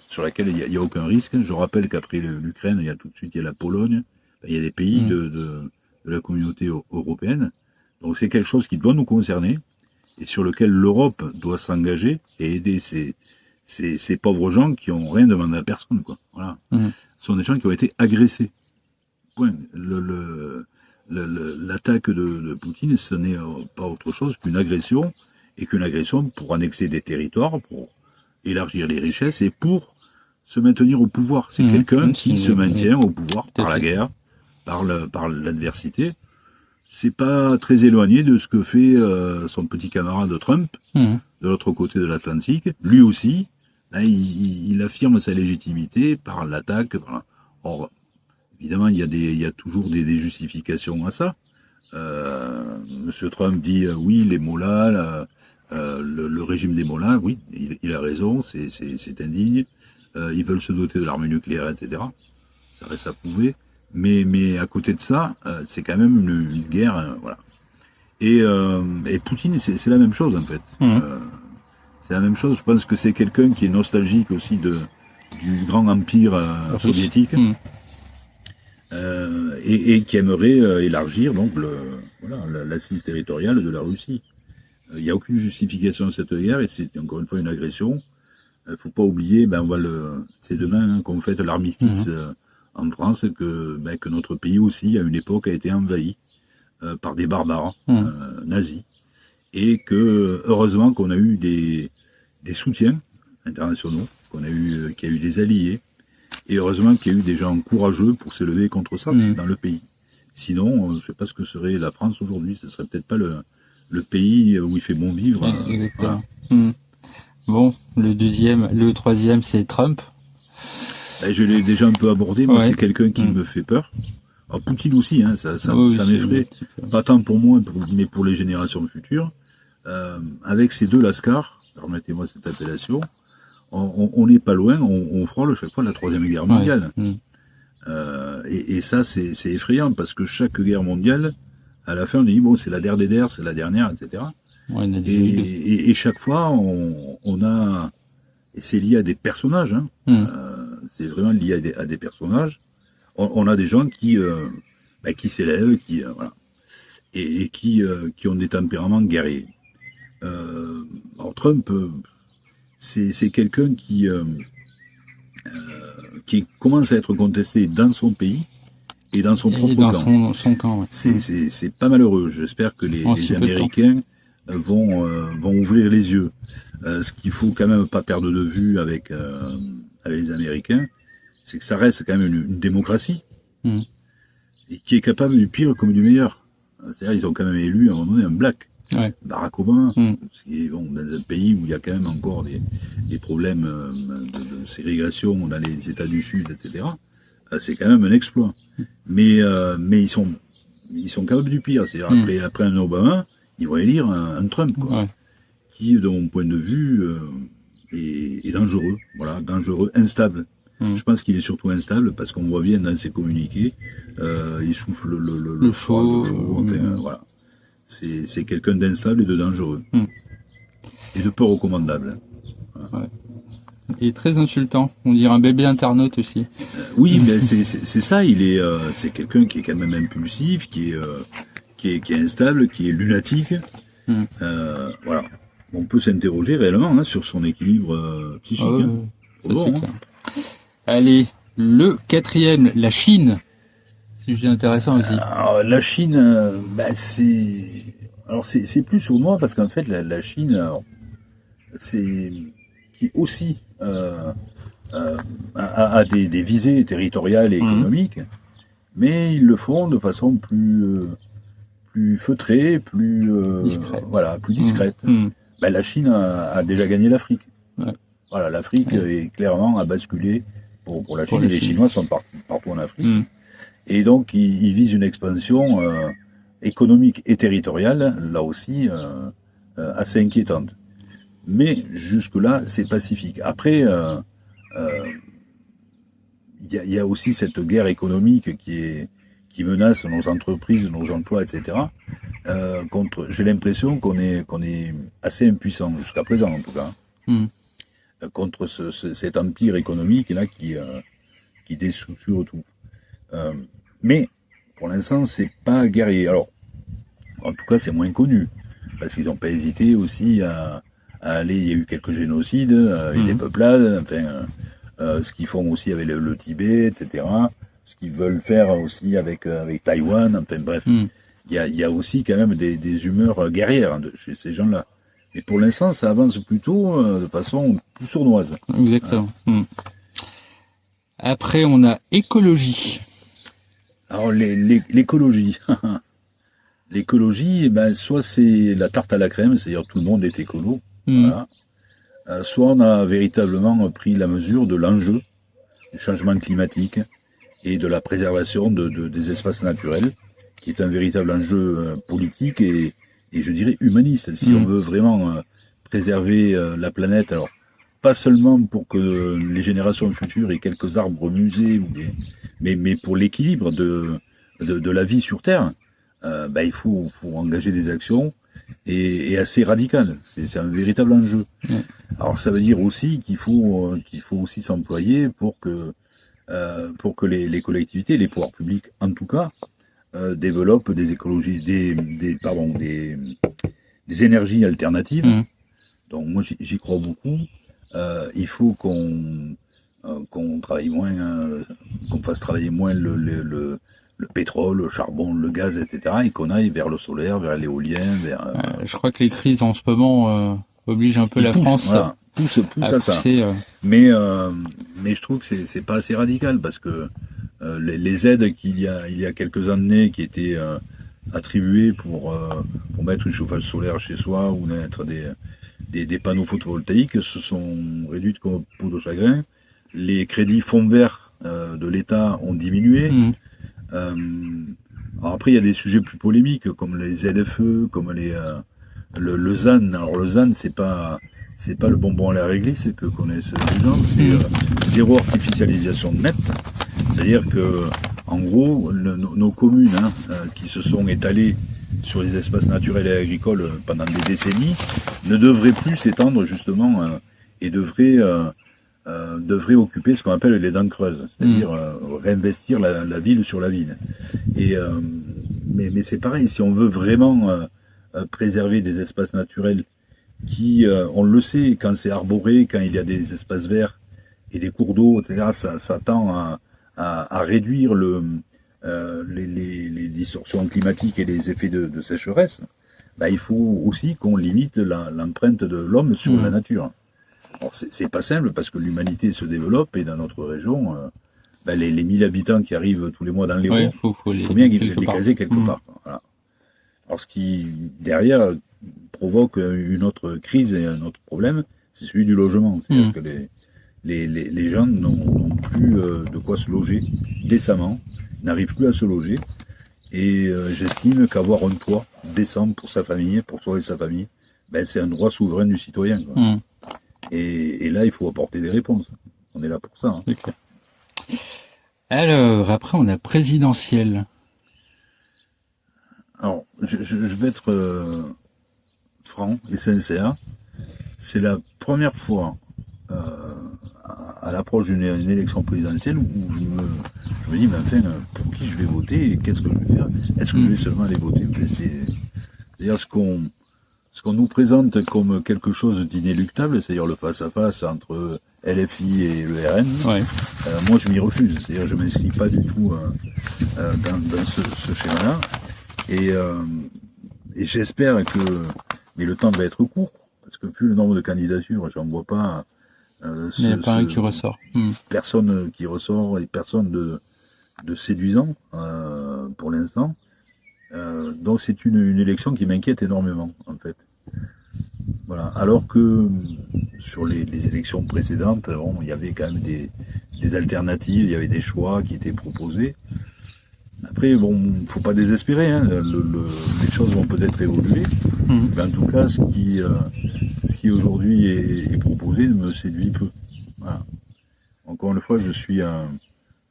sur laquelle il y a aucun risque. Je rappelle qu'après l'Ukraine, il y a la Pologne, il y a des pays de la communauté européenne. Donc c'est quelque chose qui doit nous concerner et sur lequel l'Europe doit s'engager et aider ces pauvres gens qui ont rien demandé à personne, quoi. Voilà. Ce sont des gens qui ont été agressés. Point. L'attaque de Poutine, ce n'est pas autre chose qu'une agression, et qu'une agression pour annexer des territoires, pour élargir les richesses et pour se maintenir au pouvoir. C'est quelqu'un qui se maintient au pouvoir par la guerre, par l'adversité. C'est pas très éloigné de ce que fait son petit camarade Trump, de l'autre côté de l'Atlantique. Lui aussi, là, il affirme sa légitimité par l'attaque. Voilà. Or, évidemment, il y a toujours des justifications à ça. Monsieur Trump dit oui, les mollahs, le régime des mollahs, oui, il a raison, c'est indigne. Ils veulent se doter de l'arme nucléaire, etc. Ça reste à prouver. Mais à côté de ça, c'est quand même une guerre, voilà. Et Poutine, c'est la même chose en fait. C'est la même chose. Je pense que c'est quelqu'un qui est nostalgique aussi du grand empire soviétique. Et qui aimerait élargir donc l'assise territoriale de la Russie. Il n'y a aucune justification à cette guerre et c'est encore une fois une agression. Faut pas oublier, c'est demain qu'on fête l'armistice en France que notre pays aussi à une époque a été envahi par des barbares nazis et que heureusement qu'on a eu des soutiens internationaux, qu'il y a eu des alliés. Et heureusement qu'il y a eu des gens courageux pour s'élever contre ça dans le pays. Sinon, je ne sais pas ce que serait la France aujourd'hui. Ce serait peut-être pas le pays où il fait bon vivre. Exactement. Voilà. Bon, le troisième, c'est Trump. Je l'ai déjà un peu abordé, moi Ouais. c'est quelqu'un qui me fait peur. Alors, Poutine aussi, hein, ça Oui, m'effraie, pas tant pour moi, mais pour les générations futures. Avec ces deux lascars, permettez-moi cette appellation, on n'est pas loin, on frôle chaque fois la Troisième Guerre mondiale. Ouais. Et ça, c'est effrayant, parce que chaque guerre mondiale, à la fin, on dit, bon, c'est la dernière, c'est la dernière, etc. Ouais, on a déjà eu deux. Et chaque fois, on a... Et c'est lié à des personnages, hein. C'est vraiment lié à des personnages. On a des gens qui s'élèvent, voilà, et qui ont des tempéraments guerriers. Alors Trump, c'est quelqu'un qui commence à être contesté dans son pays et dans son propre dans camp. son camp, ouais. C'est pas malheureux. J'espère que les Américains vont ouvrir les yeux. Ce qu'il faut quand même pas perdre de vue avec les Américains, c'est que ça reste quand même une démocratie et qui est capable du pire comme du meilleur. C'est-à-dire ils ont quand même élu à un moment donné un black, Barack Obama, qui est bon, dans un pays où il y a quand même encore des problèmes de ségrégation dans les États du Sud, etc. C'est quand même un exploit. Mais ils sont capables du pire. C'est-à-dire après un Obama, ils vont élire un Trump, quoi, qui, de mon point de vue, est dangereux. Voilà, dangereux, instable. Je pense qu'il est surtout instable parce qu'on voit bien dans ses communiqués, il souffle le froid, enfin, voilà. C'est quelqu'un d'instable et de dangereux. Et de peu recommandable. Voilà. Il est très insultant. On dirait un bébé internaute aussi. Oui, mais c'est ça. C'est quelqu'un qui est quand même impulsif, qui est instable, qui est lunatique. Voilà. On peut s'interroger réellement sur son équilibre psychique. Clair. Allez, le quatrième, la Chine. Sujet intéressant aussi. Alors, la Chine, c'est plus sournois parce qu'en fait la Chine, c'est qui aussi a des visées territoriales et économiques, mais ils le font de façon plus feutrée, plus discrète. Voilà, plus discrète. La Chine a déjà gagné l'Afrique. Ouais. Voilà, l'Afrique est clairement à basculer pour la Chine. Les Chinois sont partout en Afrique. Et donc, ils visent une expansion économique et territoriale, là aussi, assez inquiétante. Mais jusque-là, c'est pacifique. Après, il y a aussi cette guerre économique qui menace nos entreprises, nos emplois, etc. J'ai l'impression qu'on est assez impuissant, jusqu'à présent en tout cas, contre cet empire économique là qui déstructure tout. Mais pour l'instant, c'est pas guerrier. Alors, en tout cas, c'est moins connu parce qu'ils n'ont pas hésité aussi à aller. Il y a eu quelques génocides, et des peuplades. Enfin, ce qu'ils font aussi avec le Tibet, etc. Ce qu'ils veulent faire aussi avec Taïwan. Enfin bref, il y a aussi quand même des humeurs guerrières chez ces gens-là. Mais pour l'instant, ça avance plutôt de façon plus sournoise. Exactement. Après, on a écologie. Alors l'écologie, l'écologie, soit c'est la tarte à la crème, c'est-à-dire tout le monde est écolo, voilà. Soit on a véritablement pris la mesure de l'enjeu du changement climatique et de la préservation des espaces naturels, qui est un véritable enjeu politique et je dirais humaniste. Si on veut vraiment préserver la planète, alors pas seulement pour que les générations futures aient quelques arbres musées, mais pour l'équilibre de la vie sur Terre, il faut engager des actions et assez radicales. C'est un véritable enjeu. Alors ça veut dire aussi qu'il faut aussi s'employer pour que les collectivités, les pouvoirs publics en tout cas, développent des écologies, des énergies alternatives. Donc moi j'y crois beaucoup. Il faut qu'on travaille moins, qu'on fasse travailler moins le pétrole, le charbon, le gaz, etc. et qu'on aille vers le solaire, vers l'éolien, je crois que les crises en ce moment obligent un peu la France voilà, pousse à pousser, ça. Mais je trouve que c'est pas assez radical parce que les aides il y a quelques années qui étaient attribuées pour mettre une chauffage solaire chez soi ou mettre des panneaux photovoltaïques se sont réduites comme peau de chagrin. les crédits fonds verts de l'État ont diminué. Euh, alors après, il y a des sujets plus polémiques comme les ZFE, comme le ZAN. Alors le ZAN, c'est pas le bonbon à la réglisse que connaissent les gens, c'est zéro artificialisation nette. C'est-à-dire que, en gros, nos communes qui se sont étalées sur les espaces naturels et agricoles pendant des décennies ne devraient plus s'étendre justement et devraient occuper ce qu'on appelle les dents creuses, c'est-à-dire réinvestir la ville sur la ville. Et mais c'est pareil, si on veut vraiment préserver des espaces naturels qui, on le sait, quand c'est arboré, quand il y a des espaces verts et des cours d'eau, etc., ça tend à réduire les distorsions climatiques et les effets de sécheresse. Bah, il faut aussi qu'on limite l'empreinte de l'homme sur la nature. Alors c'est pas simple parce que l'humanité se développe et dans notre région, les 1000 habitants qui arrivent tous les mois dans l'Hérault, faut bien les caser quelque part. Voilà. Alors ce qui derrière provoque une autre crise et un autre problème, c'est celui du logement. C'est-à-dire que les gens n'ont plus de quoi se loger décemment, n'arrivent plus à se loger. Et j'estime qu'avoir un toit décent pour sa famille, pour soi et sa famille, c'est un droit souverain du citoyen. Quoi. Et là, il faut apporter des réponses. On est là pour ça. C'est clair. Alors, après, on a présidentielle. Alors, je vais être franc et sincère. C'est la première fois à l'approche d'une élection présidentielle où je me dis, mais enfin, pour qui je vais voter et qu'est-ce que je vais faire? Est-ce que je vais seulement aller voter? C'est-à-dire ce qu'on nous présente comme quelque chose d'inéluctable, c'est-à-dire le face-à-face entre LFI et le RN, moi je m'y refuse. C'est-à-dire je ne m'inscris pas du tout dans ce schéma-là. Et j'espère que... Mais le temps va être court, parce que vu le nombre de candidatures, j'en vois pas... il n'y a pas un qui ressort. Personne qui ressort et personne de séduisant pour l'instant. Donc c'est une élection qui m'inquiète énormément, en fait. Voilà. Alors que sur les élections précédentes, bon, il y avait quand même des alternatives, il y avait des choix qui étaient proposés. Après, bon, faut pas désespérer, hein. Les choses vont peut-être évoluer. Mais en tout cas, ce qui aujourd'hui est proposé me séduit peu. Voilà. Encore une fois, je suis un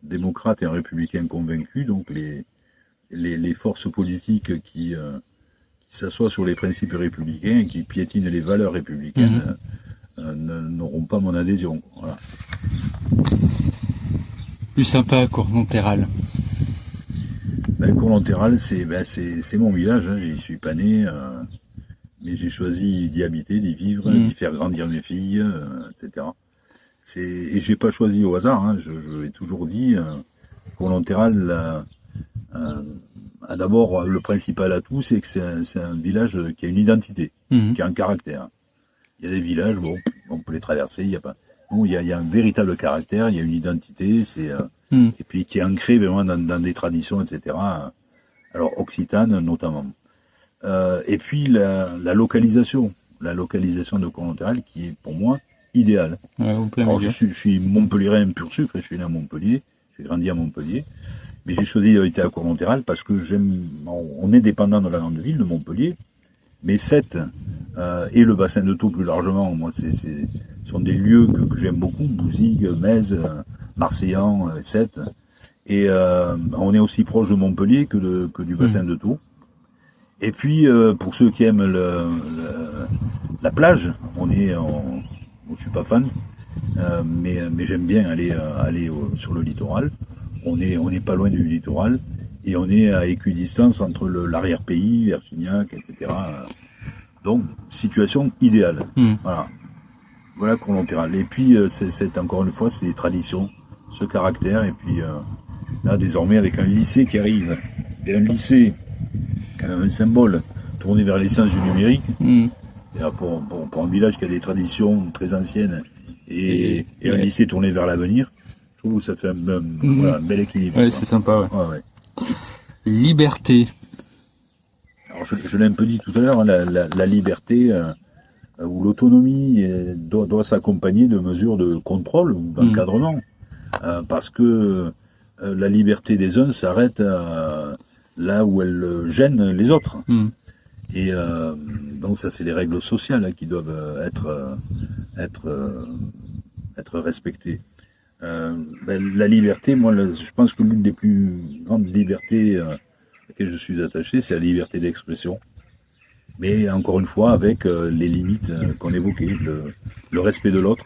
démocrate et un républicain convaincu, donc les forces politiques qui s'assoient sur les principes républicains et qui piétinent les valeurs républicaines n'auront pas mon adhésion. Voilà. Plus sympa, Cournonterral. Cournonterral, c'est mon village, hein. J'y suis pas né, mais j'ai choisi d'y habiter, d'y vivre, d'y faire grandir mes filles, etc. Et j'ai pas choisi au hasard, hein. Je l'ai toujours dit, Cournonterral a d'abord le principal atout, c'est que c'est un village qui a une identité, qui a un caractère. Il y a des villages, bon, on peut les traverser, il y a pas. Bon, il y a un véritable caractère, il y a une identité, et puis qui est ancré vraiment dans des traditions, etc. Alors occitane notamment. Et puis la localisation de Cournonterral qui est pour moi idéale. Alors, je suis montpelliérain pur sucre, je suis né à Montpellier, j'ai grandi à Montpellier, mais j'ai choisi d'habiter à Cournonterral parce que on est dépendant de la grande ville de Montpellier, mais Sète et le bassin de Thau plus largement, moi ce sont des lieux que j'aime beaucoup, Bouzigues, Metz, Marseillan, Sète, et on est aussi proche de Montpellier que du bassin de Thau. Et puis pour ceux qui aiment la plage, je suis pas fan, mais j'aime bien aller sur le littoral. On est pas loin du littoral et on est à équidistance entre l'arrière-pays, Versignac, etc. Donc situation idéale. Voilà Cournonterral. Et puis c'est encore une fois ces traditions, ce caractère, et puis là désormais avec un lycée qui arrive, et un lycée quand même un symbole tourné vers l'essence du numérique. Et là, pour un village qui a des traditions très anciennes et un lycée tourné vers l'avenir, je trouve que ça fait un bel équilibre. Ouais, c'est sympa. Ouais. Liberté. Alors je l'ai un peu dit tout à l'heure, hein, la liberté, où l'autonomie doit s'accompagner de mesures de contrôle ou d'encadrement, parce que la liberté des uns s'arrête là où elle gêne les autres. Et donc ça, c'est les règles sociales qui doivent être respectées. La liberté, moi, je pense que l'une des plus grandes libertés auxquelles je suis attaché, c'est la liberté d'expression. Mais encore une fois, avec les limites qu'on évoquait, le respect de l'autre.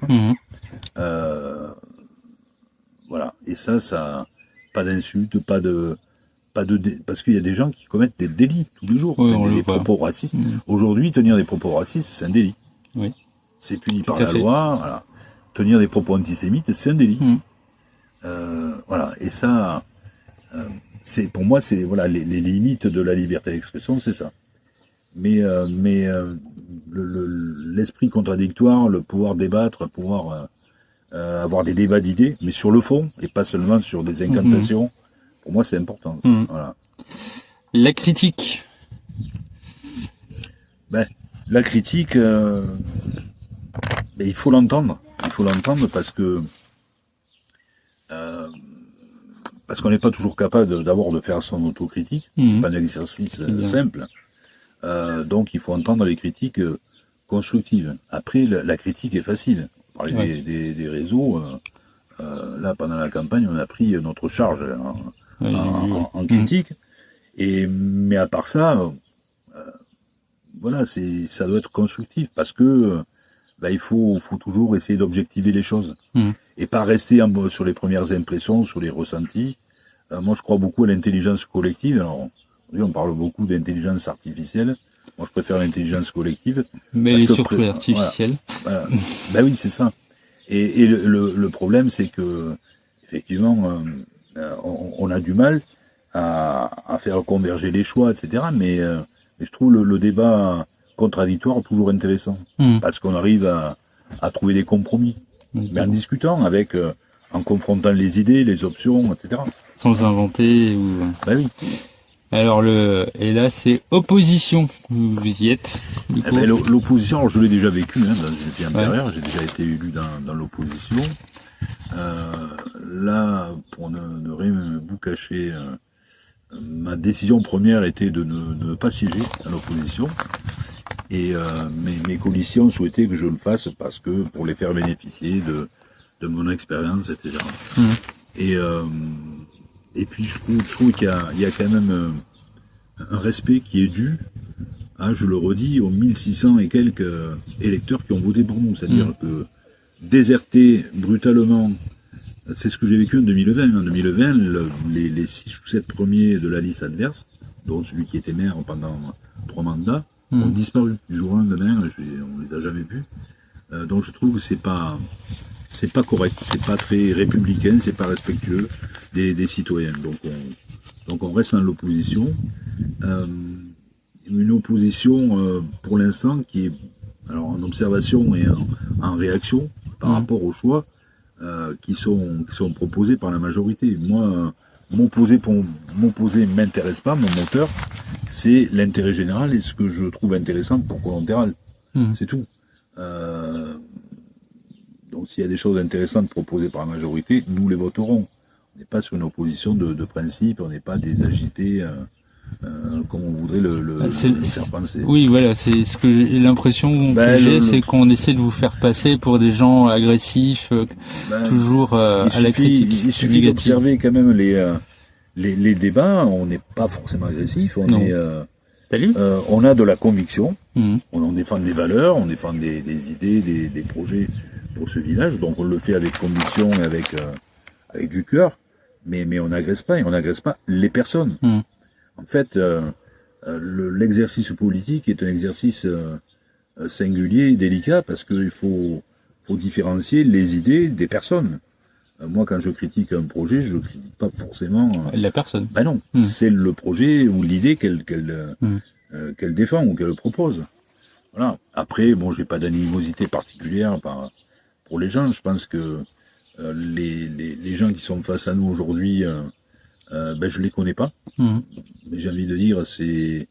Voilà. Et ça, pas d'insultes, parce qu'il y a des gens qui commettent des délits tous les jours, des propos racistes. Aujourd'hui, tenir des propos racistes, c'est un délit. Oui. C'est puni par la loi. Voilà. Tenir des propos antisémites, c'est un délit. Voilà. Et ça, c'est pour moi, c'est voilà les limites de la liberté d'expression, c'est ça. Mais l'esprit contradictoire, le pouvoir débattre, pouvoir avoir des débats d'idées, mais sur le fond et pas seulement sur des incantations. Pour moi, c'est important. Voilà. La critique. La critique, il faut l'entendre. Il faut l'entendre parce qu'on n'est pas toujours capable d'abord de faire son autocritique. C'est pas un exercice simple. Donc, il faut entendre les critiques constructives. Après, la critique est facile. On parlait des réseaux. Là, pendant la campagne, on a pris notre charge en critique. Mais à part ça, voilà, ça doit être constructif parce que il faut toujours essayer d'objectiver les choses et pas rester sur les premières impressions, sur les ressentis. Moi, je crois beaucoup à l'intelligence collective. Alors, on parle beaucoup d'intelligence artificielle. Moi, je préfère l'intelligence collective. Mais elle est surtout artificielle. Voilà. Oui, c'est ça. Et le problème, c'est que effectivement, on a du mal à faire converger les choix, etc. Mais je trouve le débat contradictoire toujours intéressant parce qu'on arrive à trouver des compromis, mais en discutant en confrontant les idées, les options, etc. Sans inventer ou. Oui. Alors et là c'est opposition. Vous y êtes. L'opposition, je l'ai déjà vécu dans une vie antérieure. J'ai déjà été élu dans l'opposition. Là, pour ne rien vous cacher, ma décision première était de ne pas siéger à l'opposition. Et mes coalitions souhaitaient que je le fasse parce que pour les faire bénéficier de mon expérience, etc. Et puis je trouve qu'il y a quand même un respect qui est dû, je le redis, aux 1600 et quelques électeurs qui ont voté pour nous. C'est-à-dire que déserter brutalement, c'est ce que j'ai vécu en 2020. En 2020, les 6 ou 7 premiers de la liste adverse, dont celui qui était maire pendant 3 mandats, ont disparu du jour au lendemain. On les a jamais vus. Donc je trouve que c'est pas correct, c'est pas très républicain, c'est pas respectueux des citoyens. Donc on reste dans l'opposition. Une opposition pour l'instant qui est alors en observation et en réaction par rapport aux choix qui sont proposés par la majorité. Moi, m'opposer m'intéresse pas. Mon moteur, c'est l'intérêt général et ce que je trouve intéressant pour Colonterral. C'est tout. Donc s'il y a des choses intéressantes proposées par la majorité, nous les voterons. On n'est pas sur une opposition de principe, on n'est pas des agités comme on voudrait le faire penser. Oui, voilà, c'est ce que j'ai l'impression que j'ai, c'est qu'on essaie de vous faire passer pour des gens agressifs, toujours à la critique. Il suffit d'observer quand même les débats, on n'est pas forcément agressif, on a de la conviction, on défend des valeurs, on défend des idées, des projets pour ce village, donc on le fait avec conviction et avec du cœur, mais on n'agresse pas, et on n'agresse pas les personnes. En fait, l'exercice politique est un exercice singulier et délicat parce qu'il faut différencier les idées des personnes. Moi, quand je critique un projet, je critique pas forcément la personne. Ben non, c'est le projet ou l'idée qu'elle défend ou qu'elle propose. Voilà. Après, bon, j'ai pas d'animosité particulière pour les gens. Je pense que les gens qui sont face à nous aujourd'hui, je les connais pas. Mais j'ai envie de dire, c'est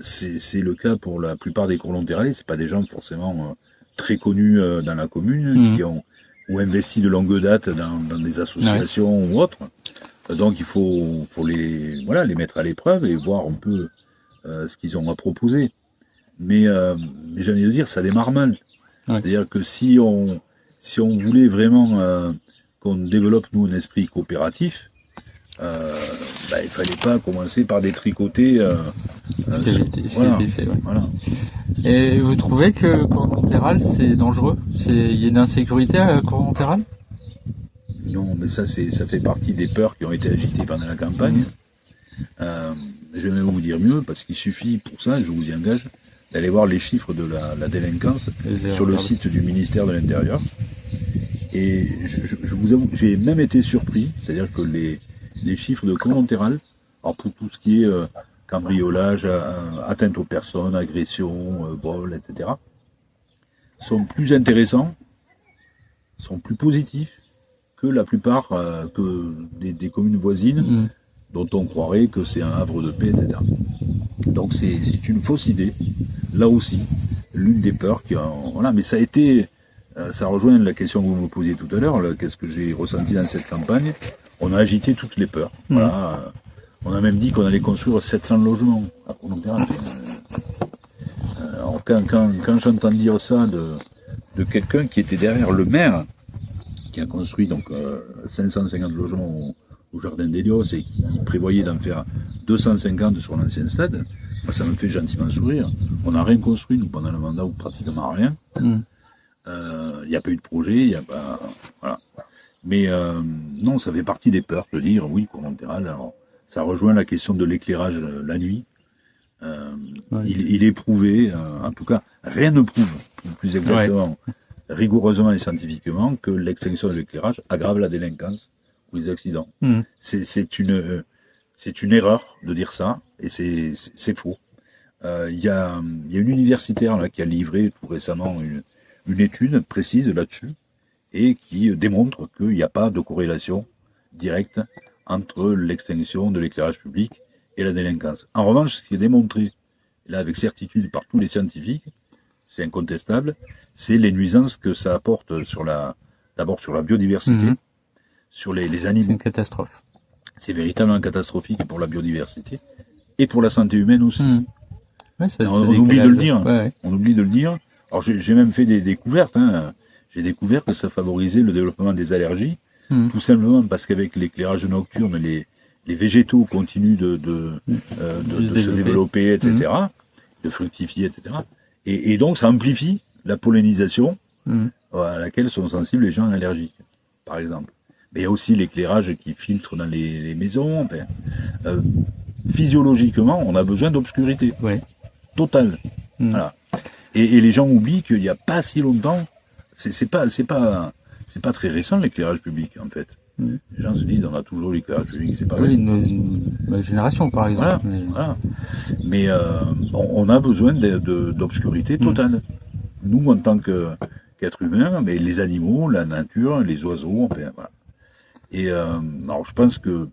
C'est le cas pour la plupart des collatéralistes. C'est pas des gens forcément très connus dans la commune qui ont ou investi de longue date dans des associations ou autres. Donc il faut les mettre à l'épreuve et voir un peu ce qu'ils ont à proposer. Mais j'ai envie de dire, ça démarre mal. Ouais. C'est-à-dire que si on voulait vraiment qu'on développe nous un esprit coopératif, il fallait pas commencer par des tricotés. Ce qui a été fait. Ouais. Voilà. Et vous trouvez que Cormontéral c'est dangereux? Il y a une insécurité à Cormontéral? Non, mais ça fait partie des peurs qui ont été agitées pendant la campagne. Je vais même vous dire mieux, parce qu'il suffit pour ça, je vous y engage, d'aller voir les chiffres de la délinquance sur le site du ministère de l'Intérieur. Et je vous avoue, j'ai même été surpris, c'est-à-dire que les chiffres de Cormontéral, alors pour tout ce qui est cambriolage, atteinte aux personnes, agression, vol, etc., sont plus intéressants, sont plus positifs que la plupart des communes voisines, dont on croirait que c'est un havre de paix, etc. Donc c'est une fausse idée, là aussi, l'une des peurs voilà, mais ça a été, ça rejoint la question que vous me posiez tout à l'heure, qu'est-ce que j'ai ressenti dans cette campagne. On a agité toutes les peurs. Voilà. On a même dit qu'on allait construire 700 logements à Cormontéral. Alors quand j'entends dire ça de quelqu'un qui était derrière le maire, qui a construit donc 550 logements au Jardin d'Hélios et qui prévoyait d'en faire 250 sur l'ancien stade, moi, ça me fait gentiment sourire. On n'a rien construit, nous, pendant le mandat, ou pratiquement rien. Il n'y a pas eu de projet, il n'y a pas... Voilà. Mais non, ça fait partie des peurs de dire, oui, Cormontéral, alors ça rejoint la question de l'éclairage la nuit. Il est prouvé, en tout cas, rien ne prouve, plus exactement, rigoureusement et scientifiquement, que l'extinction de l'éclairage aggrave la délinquance ou les accidents. C'est une erreur de dire ça, et c'est faux. Il y a une universitaire là, qui a livré tout récemment une étude précise là-dessus, et qui démontre qu'il n'y a pas de corrélation directe entre l'extinction de l'éclairage public et la délinquance. En revanche, ce qui est démontré, là avec certitude par tous les scientifiques, c'est incontestable, c'est les nuisances que ça apporte d'abord sur la biodiversité, sur les animaux. C'est une catastrophe. C'est véritablement catastrophique pour la biodiversité et pour la santé humaine aussi. Ouais, on oublie de le dire. On oublie de le dire. Alors j'ai même fait des découvertes. J'ai découvert que ça favorisait le développement des allergies, tout simplement parce qu'avec l'éclairage nocturne, les végétaux continuent de se développer, etc., de fructifier, etc. Et donc ça amplifie la pollinisation à laquelle sont sensibles les gens allergiques, par exemple. Mais il y a aussi l'éclairage qui filtre dans les maisons. Enfin, physiologiquement, on a besoin d'obscurité totale. Voilà. Et les gens oublient qu'il n'y a pas si longtemps, c'est pas très récent l'éclairage public en fait. Les gens se disent on a toujours l'éclairage public, c'est pas vrai. Ma génération par exemple. Voilà. Mais on a besoin d'obscurité totale. Nous en tant qu'êtres humains, mais les animaux, la nature, les oiseaux, enfin voilà. Et alors je pense que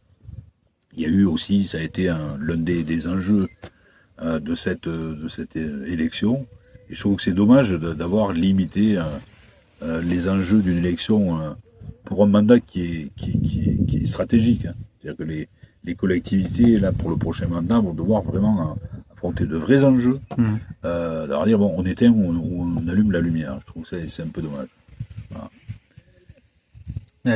il y a eu aussi, ça a été l'un des enjeux de cette élection. Et je trouve que c'est dommage d'avoir limité les enjeux d'une élection pour un mandat qui est stratégique. C'est-à-dire que les collectivités, là, pour le prochain mandat, vont devoir vraiment affronter de vrais enjeux. D'avoir dire, bon, on éteint ou on allume la lumière. Je trouve que c'est un peu dommage. Voilà.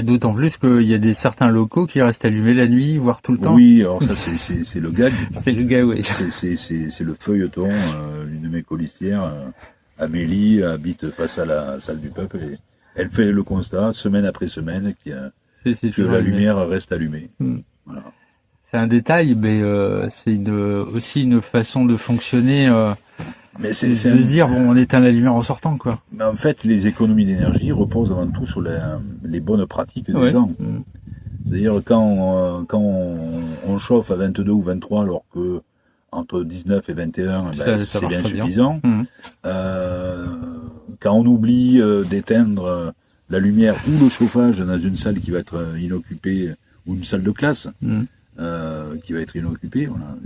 D'autant plus qu'il y a certains locaux qui restent allumés la nuit, voire tout le temps. Oui, alors ça c'est le gag. C'est le gag, oui. C'est le feuilleton. Une de mes colistières, Amélie, habite face à la salle du peuple et elle fait le constat, semaine après semaine, que la lumière reste allumée. Voilà. C'est un détail, mais c'est aussi une façon de fonctionner. Mais de se dire, bon, on éteint la lumière en sortant, quoi. Mais en fait, les économies d'énergie reposent avant tout sur les bonnes pratiques des gens. C'est-à-dire, quand on chauffe à 22 ou 23, alors que entre 19 et 21, c'est bien suffisant. Quand on oublie d'éteindre la lumière ou le chauffage dans une salle qui va être inoccupée, ou une salle de classe qui va être inoccupée, voilà,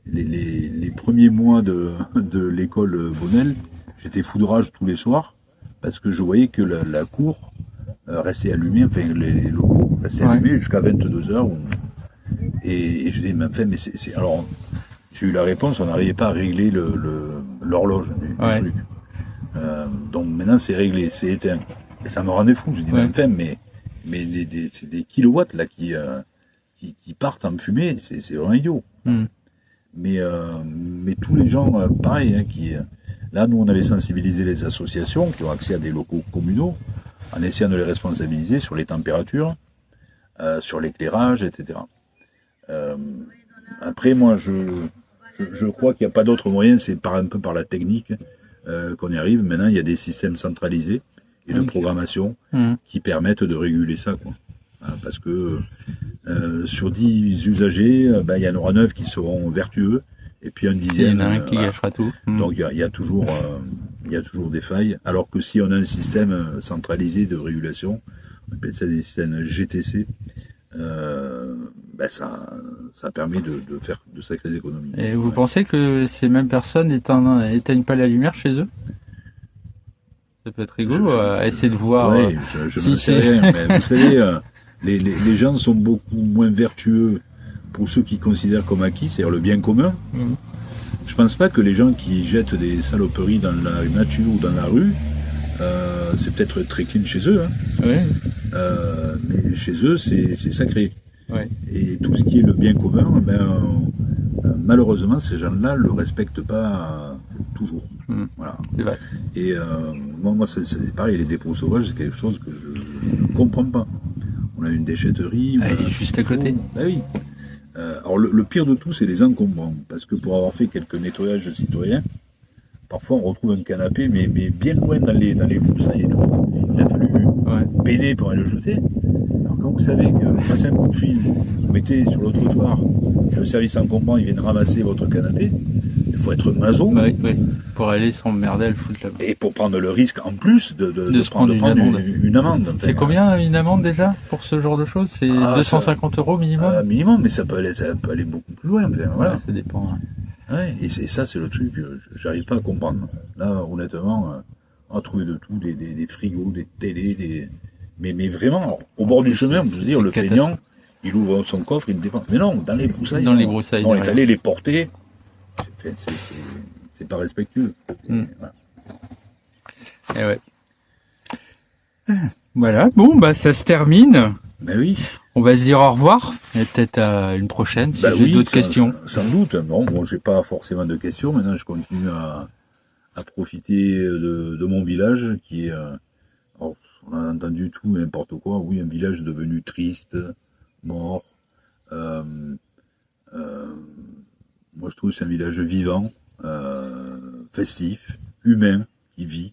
les premiers mois de l'école Bonnel, j'étais foudrage tous les soirs parce que je voyais que la cour restait allumée, enfin les locaux restaient allumés jusqu'à 22h. Et je dis, mais enfin, mais alors, j'ai eu la réponse, on n'arrivait pas à régler l'horloge du truc. Donc maintenant c'est réglé, c'est éteint. Et ça me rendait fou. Je dis, mais enfin, mais c'est des kilowatts là qui partent en fumée, c'est vraiment idiot. Mais tous les gens, pareil, hein, là, nous, on avait sensibilisé les associations qui ont accès à des locaux communaux, en essayant de les responsabiliser sur les températures, sur l'éclairage, etc. Après, moi, je crois qu'il n'y a pas d'autre moyen, c'est un peu par la technique qu'on y arrive. Maintenant, il y a des systèmes centralisés et de programmation qui permettent de réguler ça, quoi. Parce que sur 10 usagers, il y en aura 9 qui seront vertueux, et puis un dixième. Il y en a un qui gâchera tout. Donc il y a toujours des failles. Alors que si on a un système centralisé de régulation, on appelle ça des systèmes GTC, ça permet de faire de sacrées économies. Et vous pensez que ces mêmes personnes éteignent pas la lumière chez eux? Ça peut être rigolo à essayer de voir. Oui, je n'en sais rien, mais vous savez, les gens sont beaucoup moins vertueux pour ceux qui considèrent comme acquis, c'est-à-dire le bien commun. Je pense pas que les gens qui jettent des saloperies dans la nature ou dans la rue, c'est peut-être très clean chez eux, hein. Mais chez eux, c'est sacré. Et tout ce qui est le bien commun, malheureusement, ces gens-là le respectent pas toujours. Voilà. C'est vrai. Et moi, c'est pareil, les dépôts sauvages, c'est quelque chose que je ne comprends pas. On a une déchetterie. Elle est juste à côté. Oui. Alors le pire de tout, c'est les encombrants, parce que pour avoir fait quelques nettoyages citoyens, parfois on retrouve un canapé, mais bien loin dans les broussailles et tout. Il a fallu peiner pour aller le jeter. Alors quand vous savez que passez un coup de fil, vous mettez sur le trottoir, le service encombrant, ils viennent ramasser votre canapé, il faut être maso. Pour aller s'emmerder à le foutre là-bas. Et pour prendre le risque en plus de se prendre une amende. C'est combien une amende déjà pour ce genre de choses? C'est 250 € minimum? Minimum, mais ça peut aller beaucoup plus loin. Voilà. Ça dépend. Et ça, c'est le truc que j'arrive pas à comprendre. Là, honnêtement, on a trouvé de tout, des frigos, des télés, mais vraiment, alors, au bord du chemin, on peut se dire, le feignant, il ouvre son coffre, il le dépense. Mais non, dans les broussailles. On est allé les porter. C'est pas respectueux. Voilà, bon, ça se termine. Ben oui. On va se dire au revoir, et peut-être à une prochaine, si j'ai d'autres questions. Sans doute. Non, moi, j'ai pas forcément de questions. Maintenant, je continue à profiter de mon village, qui est... on a entendu tout, n'importe quoi. Oui, un village devenu triste, mort. Moi, je trouve que c'est un village vivant, festif, humain, qui vit,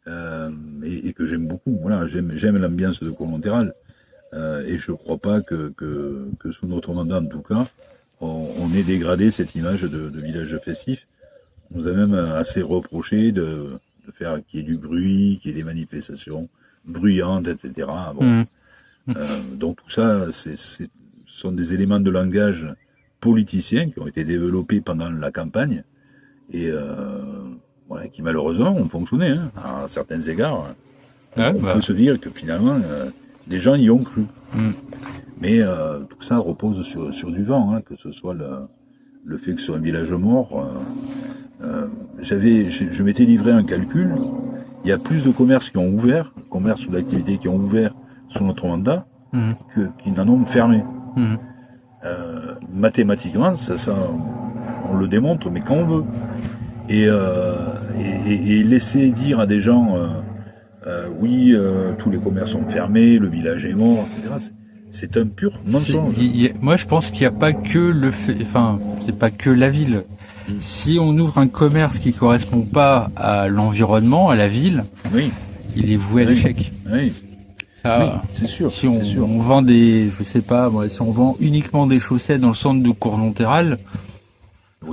et que j'aime beaucoup. Voilà, j'aime l'ambiance de Colonterral, et je ne crois pas que sous notre mandat, en tout cas, on ait dégradé cette image de village festif. On nous a même assez reproché de faire qu'il y ait du bruit, qu'il y ait des manifestations bruyantes, etc. Bon. Donc tout ça, ce sont des éléments de langage politiciens qui ont été développés pendant la campagne et qui malheureusement ont fonctionné, hein, à certains égards. On peut se dire que finalement les gens y ont cru. Mais tout ça repose sur du vent, hein, que ce soit le fait que ce soit un village mort. Je m'étais livré un calcul. Il y a plus de commerces qui ont ouvert, commerces ou d'activités qui ont ouvert sous notre mandat, qui n'en ont fermé. Mathématiquement, ça, on le démontre, mais quand on veut. Et laisser dire à des gens, tous les commerces sont fermés, le village est mort, etc. C'est un pur mensonge. Moi, je pense qu'il n'y a pas que c'est pas que la ville. Si on ouvre un commerce qui correspond pas à l'environnement, à la ville, il est voué à l'échec. Ça, c'est sûr. Si on vend si on vend uniquement des chaussettes dans le centre de Cournonterral,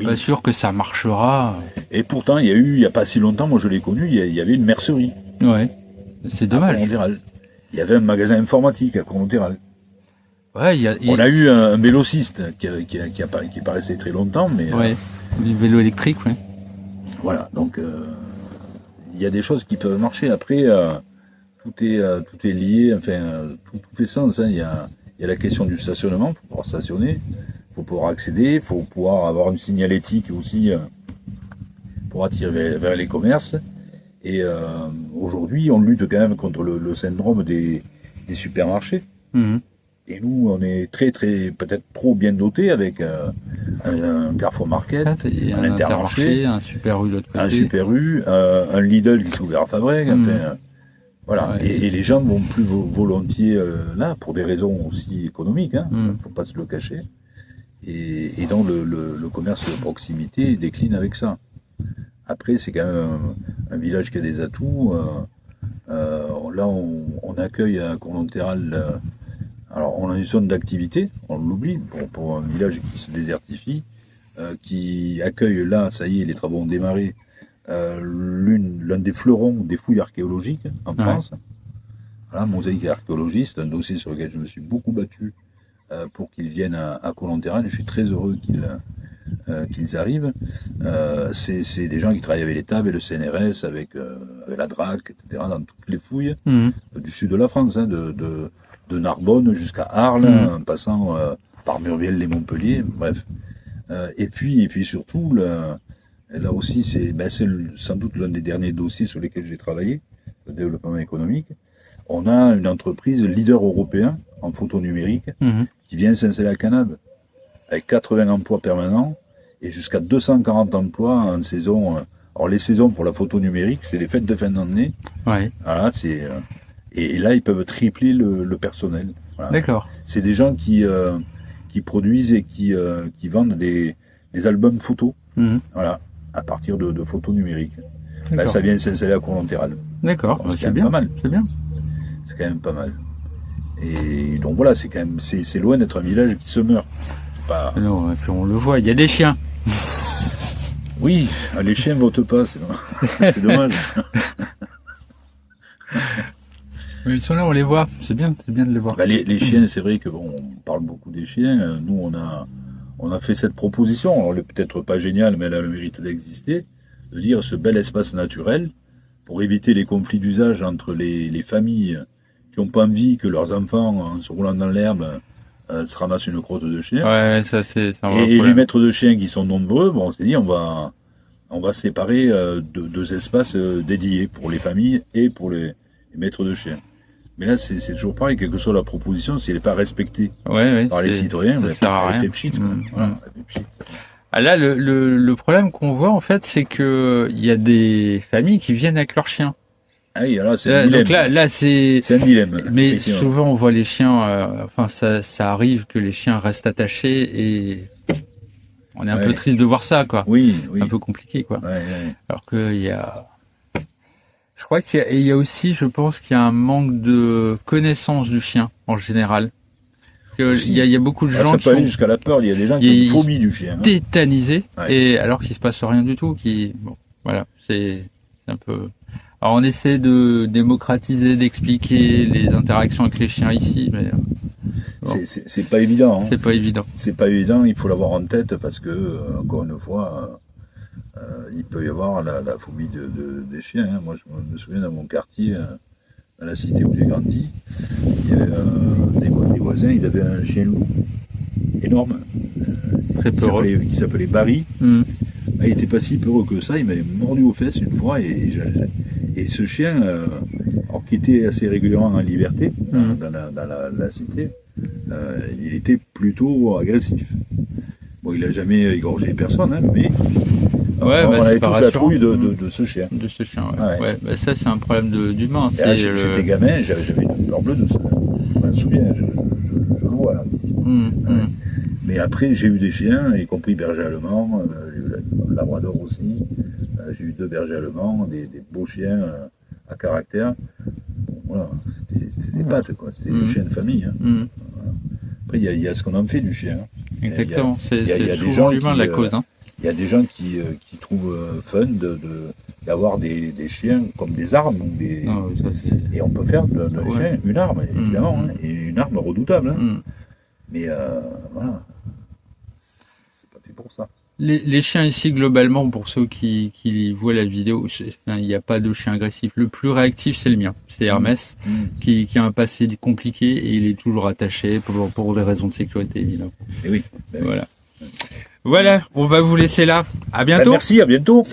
pas sûr que ça marchera. Et pourtant, il y a pas si longtemps, moi je l'ai connu, il y avait une mercerie. C'est dommage. Il y avait un magasin informatique à Cournonterral. Ouais, On a eu un vélociste qui est pas resté très longtemps, mais ouais, du vélo électrique, ouais. voilà. Donc il y a des choses qui peuvent marcher. Après, tout est lié. Enfin, tout fait sens. Hein. Il y a la question du stationnement. Il faut pouvoir stationner. Il faut pouvoir accéder. Il faut pouvoir avoir une signalétique aussi pour attirer vers les commerces. Et aujourd'hui, on lutte quand même contre le syndrome des supermarchés. Mmh. Et nous, on est peut-être trop bien dotés avec un Carrefour Market, Et un un Intermarché, un Super U de l'autre côté. un Super U, un Lidl qui s'est ouvert à Fabrègues. Enfin, voilà. Ouais. Et les gens vont plus volontiers là pour des raisons aussi économiques. Hein. Faut pas se le cacher. Et donc le commerce de proximité décline avec ça. Après, c'est quand même un village qui a des atouts. Là, on accueille à Cournonterral. Alors, on a une zone d'activité, on l'oublie, pour un village qui se désertifie, qui accueille là, ça y est, les travaux ont démarré, l'un des fleurons des fouilles archéologiques en France. Voilà, Mosaïque archéologiste, un dossier sur lequel je me suis beaucoup battu pour qu'ils viennent à Cournonterral. Je suis très heureux qu'ils arrivent. C'est des gens qui travaillent avec l'État, avec le CNRS, avec la DRAC, etc., dans toutes les fouilles du sud de la France, hein, de Narbonne jusqu'à Arles, en passant par Murviel et Montpellier, bref. Et puis surtout, là aussi, c'est sans doute l'un des derniers dossiers sur lesquels j'ai travaillé, le développement économique. On a une entreprise leader européen en photo numérique qui vient s'installer à Canab, avec 80 emplois permanents et jusqu'à 240 emplois en saison. Alors les saisons pour la photo numérique, c'est les fêtes de fin d'année. Ouais. Voilà, et là, ils peuvent tripler le personnel. Voilà. D'accord. C'est des gens qui produisent et qui vendent des albums photos, voilà, à partir de photos numériques. Là, ça vient s'installer à Cournonterral. D'accord, Bon, c'est bien. Pas mal. C'est bien. C'est quand même pas mal. Et donc voilà, c'est loin d'être un village qui se meurt. Pas... Non, et puis on le voit, il y a des chiens. Oui, les chiens votent pas, c'est dommage. Mais ils sont là, on les voit. C'est bien de les voir. Les chiens, c'est vrai que on parle beaucoup des chiens. Nous, on a fait cette proposition. Alors, elle est peut-être pas géniale, mais elle a le mérite d'exister. De dire ce bel espace naturel pour éviter les conflits d'usage entre les familles qui n'ont pas envie que leurs enfants, en se roulant dans l'herbe, se ramassent une crotte de chien. Ouais, ça c'est un vrai et problème. les maîtres de chiens qui sont nombreux, bon, on s'est dit on va séparer deux espaces dédiés pour les familles et pour les maîtres de chiens. Mais là, c'est toujours pareil, quelle que soit la proposition, si elle n'est pas respectée par les citoyens, elle fait pchit. Voilà, elle fait pchit. Ah là, le problème qu'on voit, en fait, c'est que il y a des familles qui viennent avec leurs chiens. Ah oui, alors c'est un dilemme. Donc là, c'est un dilemme. Mais souvent, on voit les chiens, enfin, ça arrive que les chiens restent attachés et on est un peu triste de voir ça, quoi. Oui. Un peu compliqué, quoi. Ouais. Alors qu'il y a... Je crois qu'il y a aussi, je pense qu'il y a un manque de connaissance du chien, en général. Il y a beaucoup de gens qui peut aller sont jusqu'à la peur, il y a des gens qui ont une phobie du chien. Tétanisés, et alors qu'il se passe rien du tout, bon, voilà, c'est un peu... Alors on essaie de démocratiser, d'expliquer les interactions avec les chiens ici, mais... Bon. C'est pas évident. Hein. C'est pas évident. C'est pas évident, il faut l'avoir en tête parce que, encore une fois... il peut y avoir la phobie des chiens. Hein. Moi, je me souviens dans mon quartier, dans la cité où j'ai grandi, il y avait des voisins, ils avaient un chien loup énorme, très peureux, qui s'appelait Barry. Il était pas si peureux que ça, il m'avait mordu aux fesses une fois, et ce chien, alors qui était assez régulièrement en liberté dans la cité, il était plutôt agressif. Bon, il a jamais égorgé personne, hein, mais on avait tous la trouille de ce chien. De ce chien, ouais. Bah, ça, c'est un problème d'humain. J'étais gamin, j'avais une peur bleue de ça. Je me souviens, je le vois là. Mais après, j'ai eu des chiens, y compris berger allemand, j'ai eu le labrador aussi. J'ai eu 2 bergers allemands, des beaux chiens à caractère. Bon, voilà, c'était des pattes, quoi. C'était des chiens de famille. Hein. Après, il y a ce qu'on en fait du chien. Exactement, c'est souvent l'humain la cause. Il y a des gens qui trouvent fun d'avoir des chiens comme des armes. Et on peut faire d'un chien une arme, évidemment, hein, et une arme redoutable. Hein. Mais voilà, c'est pas fait pour ça. Les chiens ici, globalement, pour ceux qui voient la vidéo, il n'y a pas de chien agressif. Le plus réactif, c'est le mien. C'est Hermès, qui a un passé compliqué et il est toujours attaché pour des raisons de sécurité, évidemment. Et oui. Voilà. Voilà, on va vous laisser là. À bientôt. Merci, à bientôt.